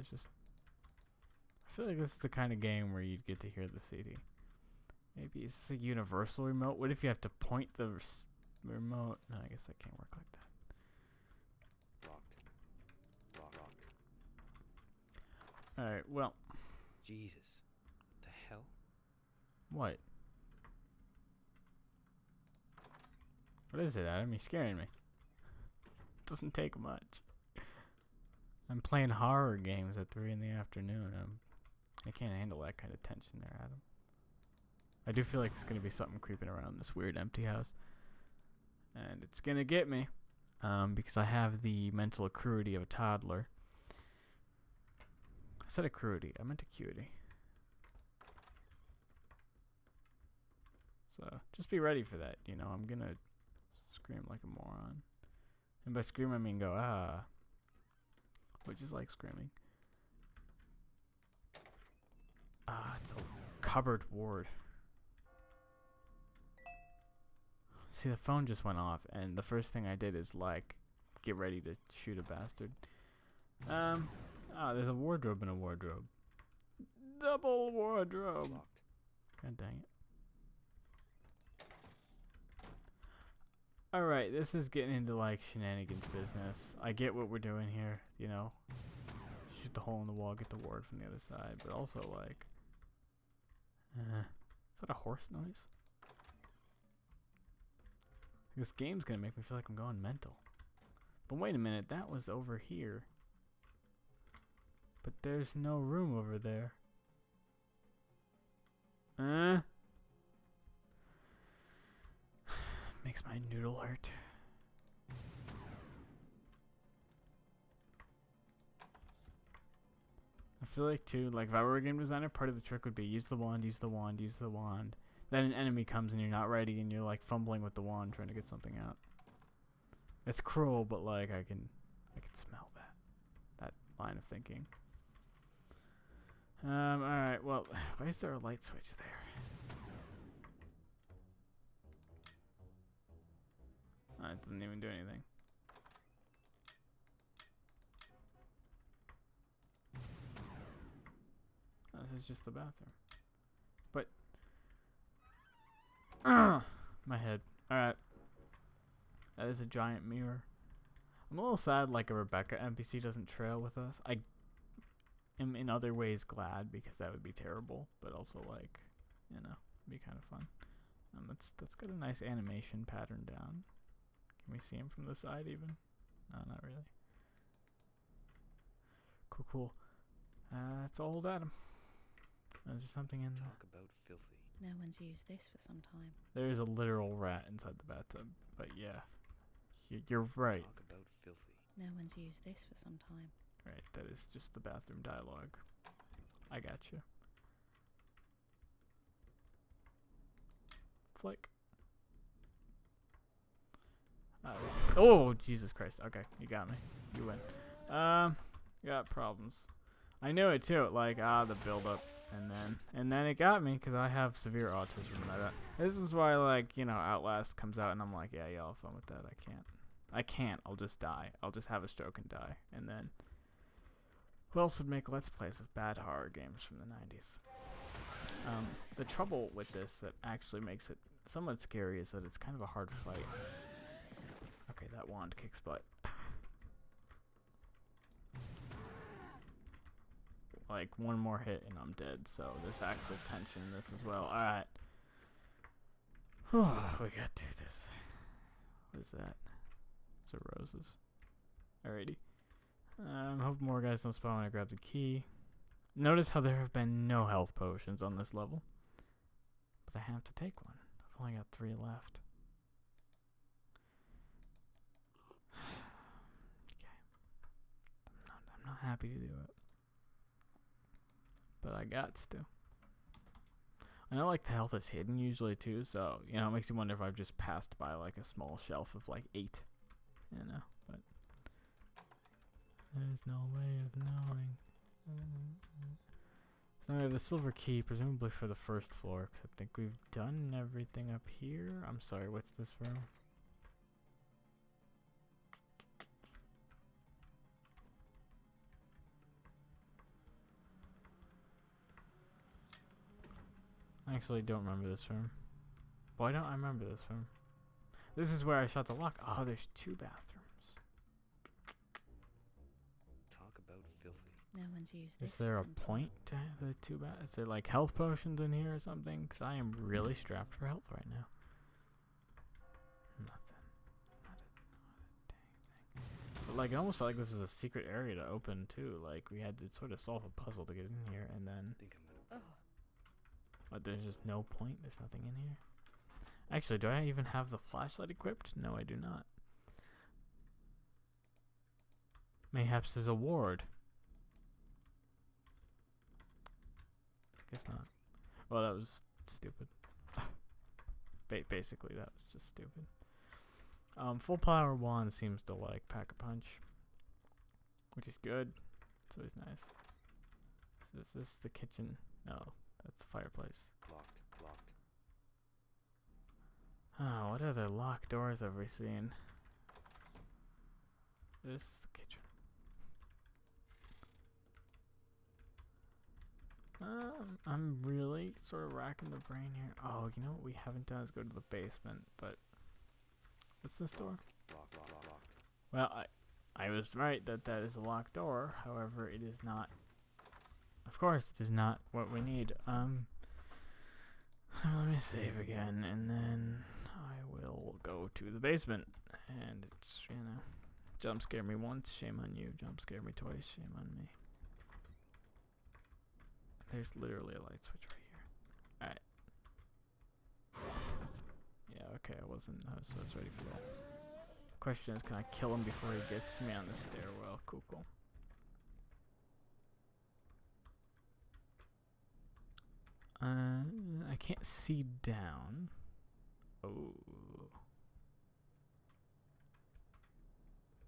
feel like this is the kind of game where you'd get to hear the CD. Maybe is this a universal remote? What if you have to point the remote? No, I guess that can't work like that. Locked. Alright, well. Jesus. What the hell? What? What is it, Adam? You're scaring me. Doesn't take much. I'm playing horror games at 3 in the afternoon. I can't handle that kind of tension there, Adam. I do feel like there's going to be something creeping around this weird empty house. And it's going to get me. Because I have the mental acuity of a toddler. I said acuity. I meant acuity. So, just be ready for that. You know, I'm going to scream like a moron. And by scream, I mean go, ah. Which is like screaming. Ah, it's a cupboard ward. See, the phone just went off, and the first thing I did is, like, get ready to shoot a bastard. There's a wardrobe and a wardrobe. Double wardrobe! Locked. God dang it. Alright, this is getting into, like, shenanigans business. I get what we're doing here, you know. Shoot the hole in the wall, get the ward from the other side, but also, like... is that a horse noise? This game's gonna make me feel like I'm going mental. But wait a minute, that was over here. But there's no room over there. Makes my noodle hurt. I feel like too, like if I were a game designer, part of the trick would be use the wand, use the wand, use the wand. Then an enemy comes and you're not ready and you're like fumbling with the wand trying to get something out. It's cruel, but like I can smell that line of thinking. Alright, well, why is there a light switch there? It doesn't even do anything. Oh, this is just the bathroom. But my head. Alright. That is a giant mirror. I'm a little sad like a Rebecca NPC doesn't trail with us. am in other ways glad because that would be terrible, but also like, you know, be kind of fun. That's got a nice animation pattern down. Can we see him from the side even? No, not really. Cool, cool. Let's hold at him. Is there something in there? Talk about filthy. No one's used this for some time. There is a literal rat inside the bathtub, but yeah, you're right. Talk about filthy. No one's used this for some time. Right, that is just the bathroom dialogue. I got you. Flick. Oh, Jesus Christ. Okay, you got me. You win. Got problems. I knew it too. Like, the build-up. And then it got me because I have severe autism. This is why, like, you know, Outlast comes out and I'm like, yeah, y'all have fun with that. I can't. I'll just die. I'll just have a stroke and die. And then, who else would make Let's Plays of bad horror games from the 90s? The trouble with this that actually makes it somewhat scary is that it's kind of a hard fight. Okay, that wand kicks butt. Like, one more hit and I'm dead, so there's actual tension in this as well. Alright. We gotta do this. What is that? Those are roses. Alrighty. I hope more guys don't spawn when I grab the key. Notice how there have been no health potions on this level. But I have to take one. I've only got 3 left. Okay. I'm not happy to do it. But I got to. I know, like, the health is hidden usually too, so, you know, it makes you wonder if I've just passed by, like, a small shelf of, like, 8. You know, but there's no way of knowing. So now we have the silver key, presumably for the first floor, because I think we've done everything up here. I'm sorry, what's this room? I actually don't remember this room. Why don't I remember this room? This is where I shot the lock. Oh, there's 2 bathrooms. Talk about filthy. No one's used this Is there for a some point to the 2 Is there like health potions in here or something? Because I am really strapped for health right now. Nothing. Not a dang thing. But like, it almost felt like this was a secret area to open too. Like, we had to sort of solve a puzzle to get in here, and then. I think I'm gonna. time. But there's just no point. There's nothing in here. Actually, do I even have the flashlight equipped? No, I do not. Mayhaps there's a ward. Guess not. Well, that was stupid. Basically, that was just stupid. Full power wand seems to like pack a punch, which is good. It's always nice. So is this the kitchen? No, that's the fireplace. Locked. Locked. Oh, what other locked doors have we seen? This is the kitchen. I'm really sort of racking the brain here. Oh, you know what we haven't done is go to the basement, but what's this door? Locked. Locked. Well, I was right that that is a locked door. However, it is not. Of course, it is not what we need. Let me save again, and then I will go to the basement. And it's, you know, jump scare me once, shame on you. Jump scare me twice, shame on me. There's literally a light switch right here. Alright. Yeah, okay, I was ready for that. Question is, can I kill him before he gets to me on the stairwell? Cool. I can't see down. Oh.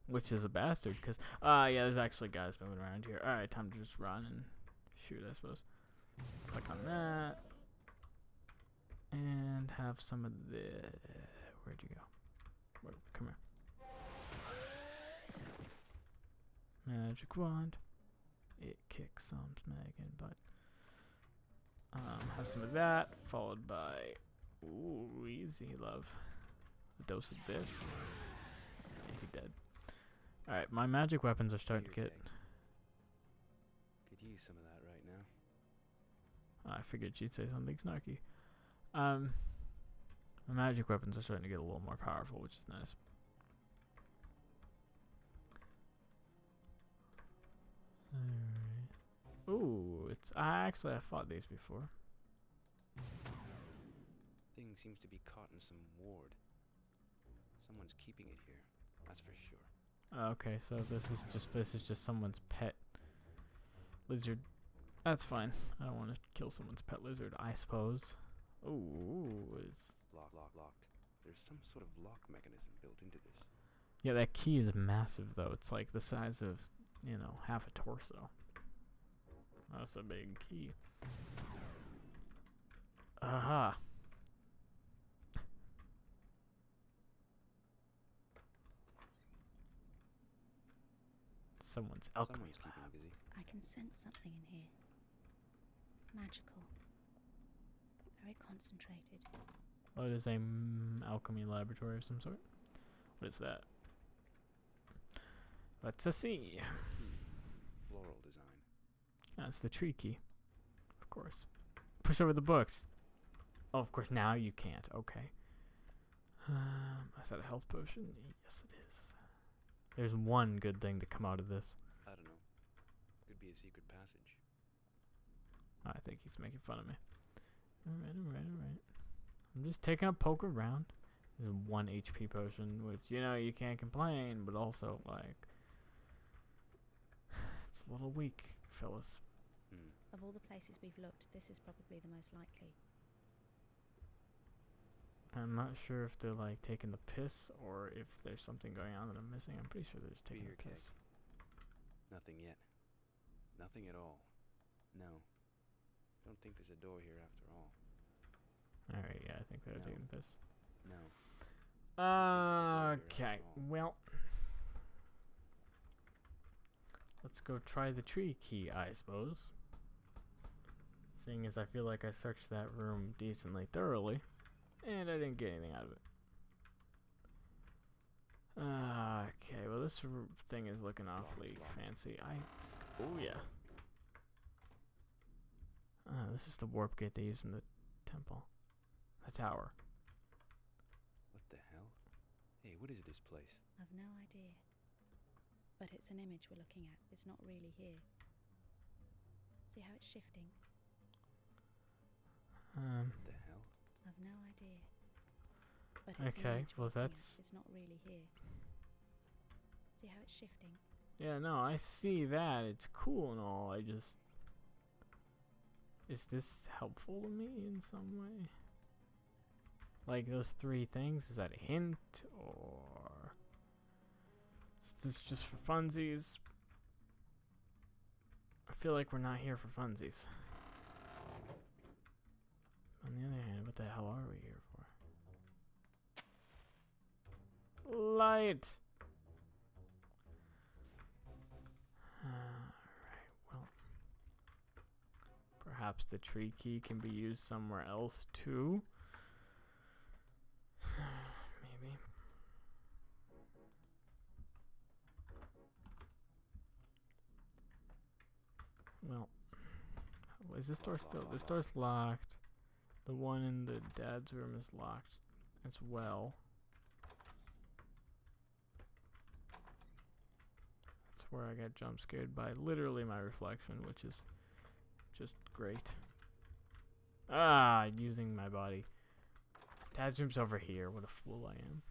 Which is a bastard, because, yeah, there's actually guys moving around here. Alright, time to just run and shoot, I suppose. Click on that. And have some of the... Where'd you go? Come here. Magic wand. It kicks some smacking butt. Have some of that, followed by... Ooh, easy, love. A dose of this. And he dead. Alright, my magic weapons are starting to get... Could use use some of that right now. I figured she'd say something snarky. My magic weapons are starting to get a little more powerful, which is nice. Alright. Ooh, it's actually I fought these before. Thing seems to be caught in some ward. Someone's keeping it here. That's for sure. Okay, so this is just someone's pet lizard. That's fine. I don't want to kill someone's pet lizard, I suppose. Ooh, it's Locked. There's some sort of lock mechanism built into this. yeah. That key is massive, though. It's like the size of, you know, half a torso. That's a big key. Aha. Someone's alchemy Someone's keeping lab. busy. I can sense something in here. Magical. Very concentrated. Oh, it is a alchemy laboratory of some sort. What is that? Let's see. Floral design. That's the tree key. Of course. Push over the books. Oh, of course, now you can't. Okay. Is that a health potion? Yes, it is. There's one good thing to come out of this. I don't know. Could be a secret passage. I think he's making fun of me. Alright. I'm just taking a poke around. There's 1 HP potion, which, you know, you can't complain, but also, like, it's a little weak, fellas. Of all the places we've looked, this is probably the most likely. I'm not sure if they're, like, taking the piss or if there's something going on that I'm missing. I'm pretty sure they're just taking Beer the piss. Nothing yet. Nothing at all. No. Don't think there's a door here after all. Alright, yeah, I think they're No. taking the piss. No. Okay, well. Let's go try the tree key, I suppose. Seeing as I feel like I searched that room decently thoroughly, and I didn't get anything out of it. Okay, well this thing is looking awfully fancy. Oh yeah. This is the warp gate they use in the temple. The tower. What the hell? Hey, what is this place? I've no idea. But it's an image we're looking at. It's not really here. See how it's shifting? What the hell? I've no idea. But it's an Okay, image we're well looking at. that's... It's not really here. See how it's shifting? Yeah, no, I see that. It's cool and all. I just... Is this helpful to me in some way? Like those 3 things? Is that a hint? Or... Is this just for funsies? I feel like we're not here for funsies. On the other hand, what the hell are we here for? Light! Alright, well. Perhaps the tree key can be used somewhere else too? Maybe. Well, is this door still? This door's locked. The one in the dad's room is locked as well. That's where I got jump scared by literally my reflection, which is just great. Using my body. Dad's room's over here. What a fool I am.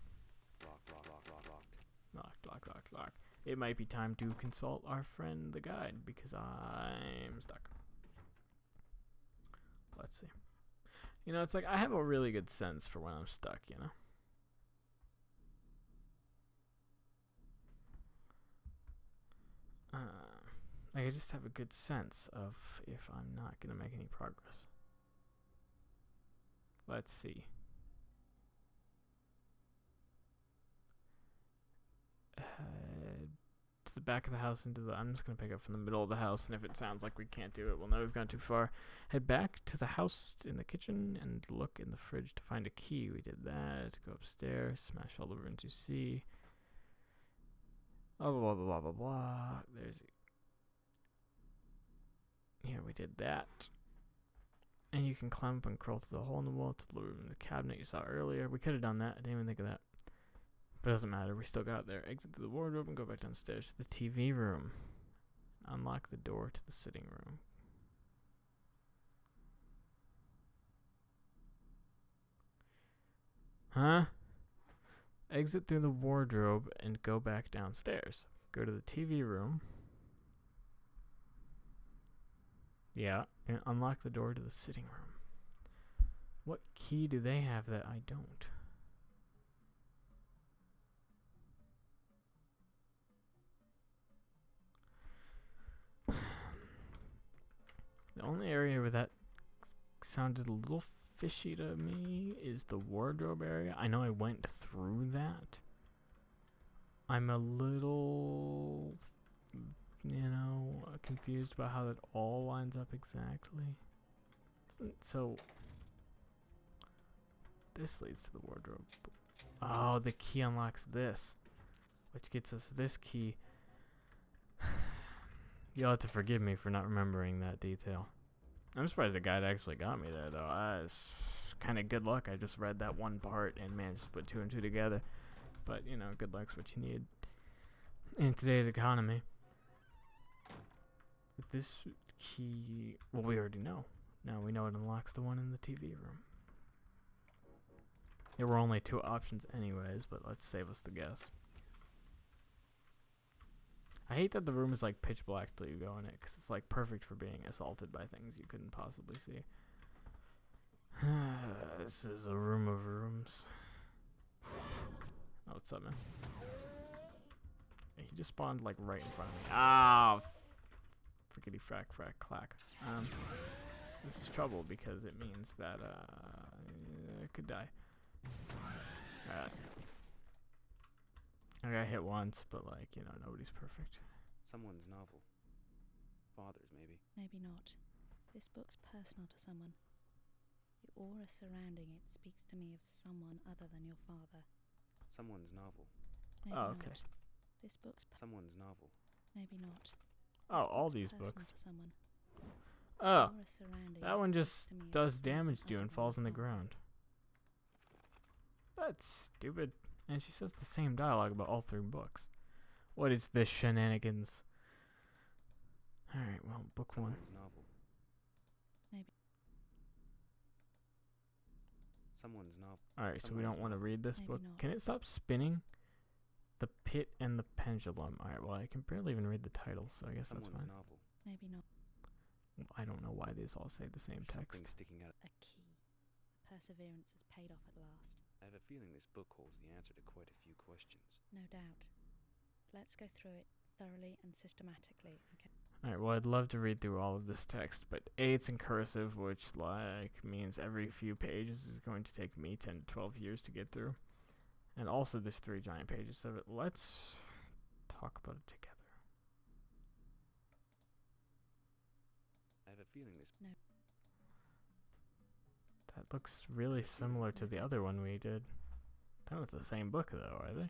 Locked. It might be time to consult our friend the guide because I'm stuck. Let's see. You know, it's like I have a really good sense for when I'm stuck, you know? Like I just have a good sense of if I'm not going to make any progress. Let's see. To the back of the house into the... I'm just going to pick up from the middle of the house, and if it sounds like we can't do it, we'll know we've gone too far. Head back to the house in the kitchen and look in the fridge to find a key. We did that. Go upstairs, smash all the rooms you see. Blah, blah, blah, blah, blah, blah. There's... Yeah, we did that. And you can climb up and crawl through the hole in the wall to the room in the cabinet you saw earlier. We could have done that. I didn't even think of that. But it doesn't matter. We still got there. Exit through the wardrobe and go back downstairs to the TV room. Unlock the door to the sitting room. Huh? Exit through the wardrobe and go back downstairs. Go to the TV room. Yeah, and unlock the door to the sitting room. What key do they have that I don't? The only area where that sounded a little fishy to me is the wardrobe area. I know I went through that. I'm a little, confused about how that all lines up exactly. So, this leads to the wardrobe. Oh, the key unlocks this, which gets us this key. You'll have to forgive me for not remembering that detail. I'm surprised the guide actually got me there, though. It's kind of good luck. I just read that one part and managed to put two and two together. But, good luck's what you need in today's economy. This key, well, we already know. Now we know it unlocks the one in the TV room. There were only two options anyways, but let's save us the guess. I hate that the room is like pitch black till you go in it, because it's like perfect for being assaulted by things you couldn't possibly see. This is a room of rooms. Oh, what's up, man? He just spawned like right in front of me. Ah! Frickety frack frack clack. This is trouble because it means that I could die. Alright. I got hit once, but nobody's perfect. Someone's novel. Father's, maybe. Maybe not. This book's personal to someone. The aura surrounding it speaks to me of someone other than your father. Someone's novel. Maybe Oh, okay. not. This book's Someone's novel. maybe not. Oh, all This these personal books. to someone. Oh, Aura surrounding that it one speaks just to me of does someone damage to you other and than falls your on the father. ground. That's stupid. And she says the same dialogue about all three books. What is this shenanigans? Alright, well, book one. Someone's novel. Maybe. Someone's novel. Alright, so we Someone's don't want to read this Maybe book. not. Can it stop spinning? The Pit and the Pendulum. Alright, well, I can barely even read the title, so I guess that's Someone's fine. novel. Maybe not. I don't know why these all say the same There's text. something sticking out. A key. Perseverance has paid off at last. I have a feeling this book holds the answer to quite a few questions. No doubt. Let's go through it thoroughly and systematically. Okay. Alright, well, I'd love to read through all of this text, but A, it's in cursive, which, means every few pages is going to take me 10 to 12 years to get through. And also, there's 3 giant pages of it. Let's talk about it together. I have a feeling this. That looks really similar to the other one we did. That was the same book, though, are they?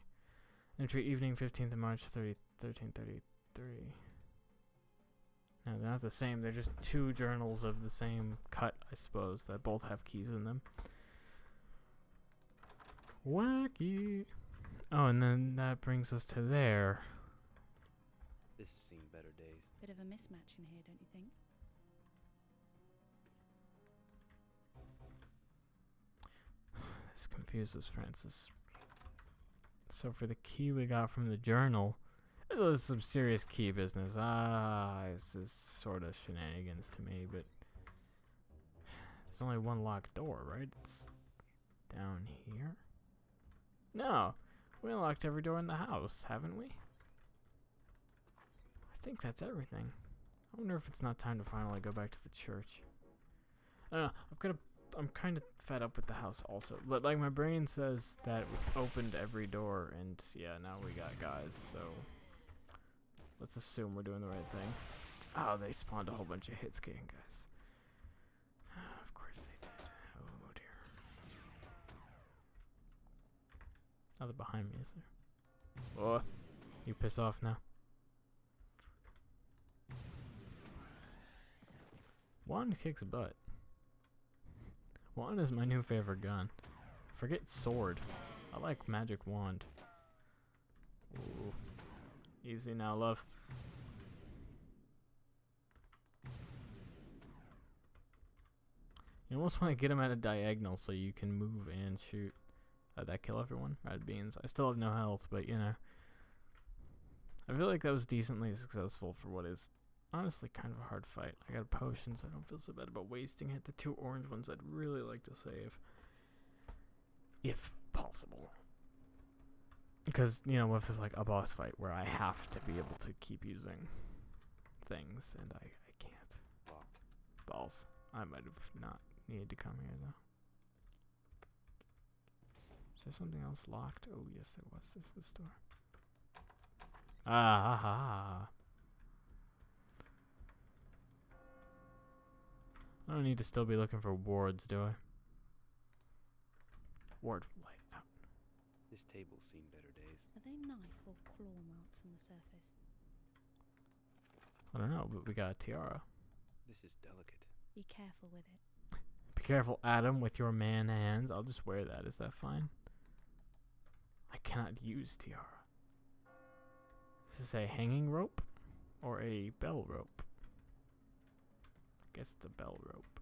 Entry evening, 15th of March, 1333. No, they're not the same. They're just 2 journals of the same cut, I suppose, that both have keys in them. Wacky. Oh, and then that brings us to there. This has seen better days. Bit of a mismatch in here, don't you think? This confuses Francis. So for the key we got from the journal, this is some serious key business. This is sort of shenanigans to me, but there's only one locked door, right? It's down here. No, we unlocked every door in the house, haven't we? I think that's everything. I wonder if it's not time to finally go back to the church. I don't know, I'm kind of fed up with the house also, but like my brain says that we've opened every door, and yeah, now we got guys, so let's assume we're doing the right thing. Oh, they spawned a whole bunch of hit scan guys. Of course they did. Oh dear. Oh, they're behind me, is there? Oh, you piss off now. Wand kicks butt. Wand is my new favorite gun. Forget sword. I like magic wand. Ooh. Easy now, love. You almost want to get him at a diagonal so you can move and shoot. Did that kill everyone? Red beans. I still have no health, but you know. I feel like that was decently successful for what is honestly kind of a hard fight. I got a potion, so I don't feel so bad about wasting it. The 2 orange ones I'd really like to save. If possible. Because, you know, if there's like a boss fight where I have to be able to keep using things, and I can't. Locked. Balls. I might have not needed to come here, though. Is there something else locked? Oh, yes, there was. There's this door. Ah, ha, ha, ha. I don't need to still be looking for wards, do I? Ward light out. This table's seen better days. Are they knife or claw marks on the surface? I don't know, but we got a tiara. This is delicate. Be careful with it. Be careful, Adam, with your man hands. I'll just wear that. Is that fine? I cannot use tiara. Is this a hanging rope or a bell rope? I guess it's a bell rope.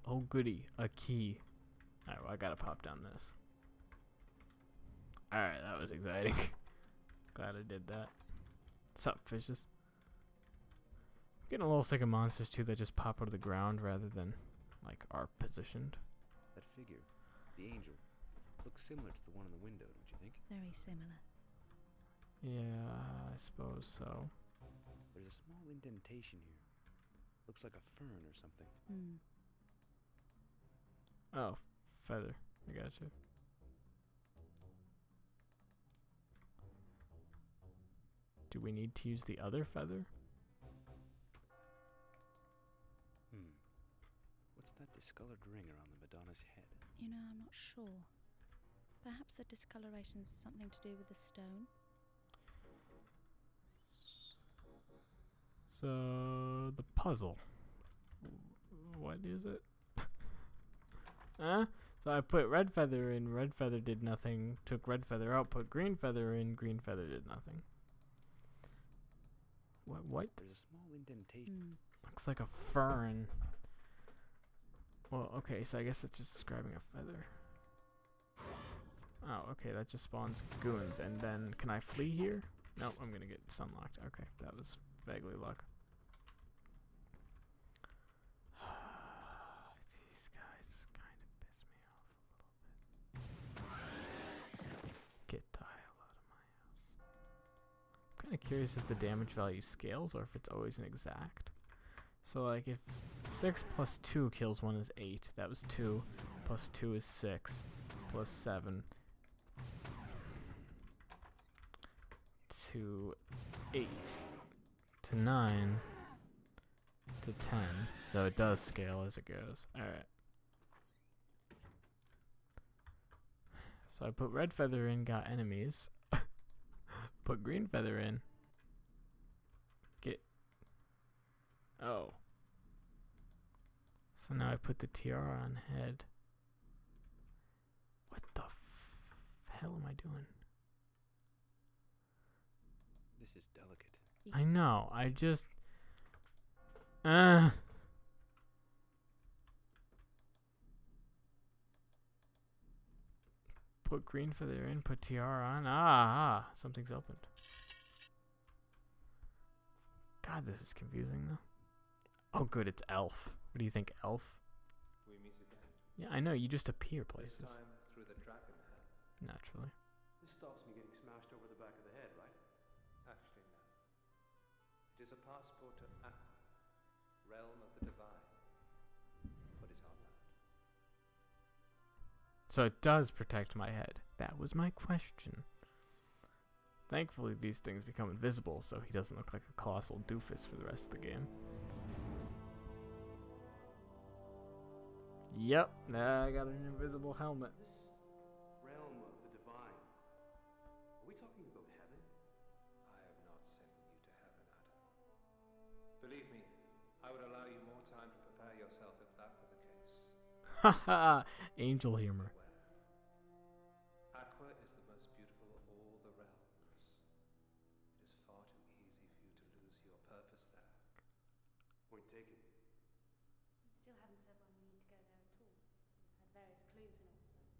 Oh goody, a key. Alright, well, I gotta pop down this. Alright, that was exciting. Glad I did that. What's up, fishes? I'm getting a little sick of monsters too that just pop out of the ground rather than like are positioned. That figure, the angel, looks similar to the one in the window, don't you think? Very similar. Yeah, I suppose so. There's a small indentation here. Looks like a fern or something. Hmm. Oh, feather. I gotcha. Do we need to use the other feather? What's that discolored ring around the Madonna's head? You know, I'm not sure. Perhaps the discoloration is something to do with the stone? So, the puzzle. What is it? Huh? So I put red feather in, red feather did nothing. Took red feather out, put green feather in, green feather did nothing. What? There's a small indentation. Hmm. Looks like a fern. Well, okay, so I guess that's just describing a feather. Oh, okay, that just spawns goons. And then, can I flee here? No, I'm gonna get sunlocked. Okay, that was vaguely luck. These guys kind of piss me off a little bit. Get the hell out of my house. I'm kind of curious if the damage value scales or if it's always an exact. So, like, if 6 plus 2 kills one is 8. That was 2. Plus 2 is 6. Plus 7. To 8. To 9. To 10. So it does scale as it goes. Alright. So I put red feather in, got enemies. Put green feather in. Get... Oh. So now I put the tiara on head. What the hell am I doing? This is delicate. I know, I just... Put green feather in, put tiara on. Something's opened. God, this is confusing though. Oh good, it's Elf. What do you think, Elf? We meet again. Yeah, I know, you just appear This places. time through the Drakenhell. Naturally. This stops me getting smashed over the back of the head, right? Actually, no. It is a passport to Aqua, realm of the divine. Put it on that. So it does protect my head. That was my question. Thankfully, these things become invisible, so he doesn't look like a colossal doofus for the rest of the game. Yep, now I got an invisible helmet. This realm of the divine. Are we talking about heaven? I have not sent you to heaven, Adam. Believe me, I would allow you more time to prepare yourself if that were the case. Haha, angel humor. Beware. Aqua is the most beautiful of all the realms. It is far too easy for you to lose your purpose there. Point taken. Still haven't said why we need to go there at all. We've had various clues and all,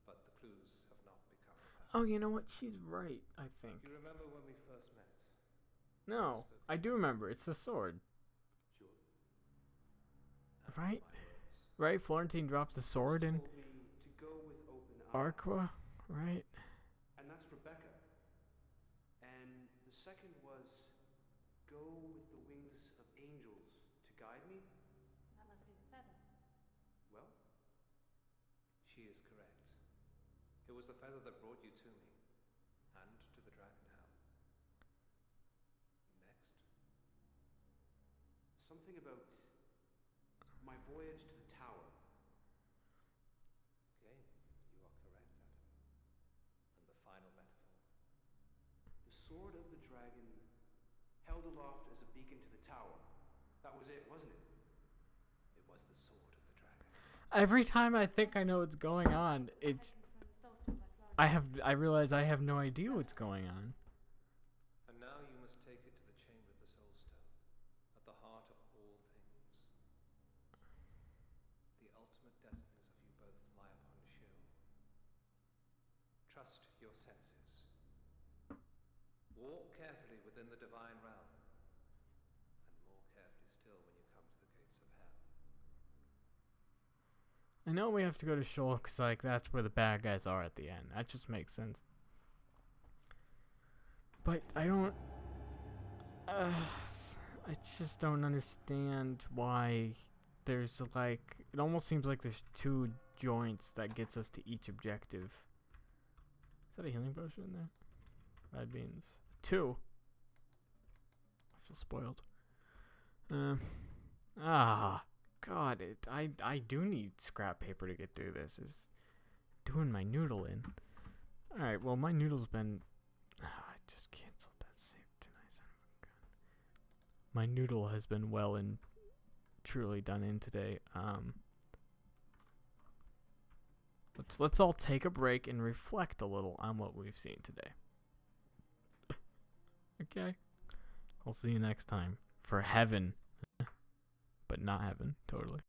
But the clues have not become apparent. Oh, you know what? She's right, I think. Do you remember when we first met? No, I do remember. It's the sword. Sure. Right? My words. Right? Florentine drops the sword in Told me to go with open eyes. Aqua, right? And that's Rebecca. And the second was go with the wings of angels to guide me. that must be the feather. Well, she is correct. It was the feather that brought you to me, and to the Dragon Hell. Next. Something about my voyage to the tower. Again, you are correct, Adam. And the final metaphor. The sword of the dragon held aloft as a beacon to the tower. That was it, wasn't it? It was the sword of the dragon. Every time I think I know what's going on, it's Taken from the Soulstone by Florence. I realize I have no idea what's going on. And now you must take it to the chamber of the Soulstone, at the heart of all things. The ultimate destinies of you both lie upon Sheol. Trust your senses. Walk carefully within the divine realm, and more carefully still when you come to the gates of hell. I know we have to go to Sheol because, like, that's where the bad guys are at the end. That just makes sense. But I don't... I just don't understand why there's, like... It almost seems like there's two joints that gets us to each objective. Is that a healing potion in there? Bad beans. 2. I feel spoiled. God, I do need scrap paper to get through this. Is doing my noodle in. Alright, well, my noodle's been... I just canceled that save, didn't I? Son of a gun. My noodle has been well and truly done in today. Let's all take a break and reflect a little on what we've seen today. Okay? I'll see you next time. For heaven. But not heaven, totally.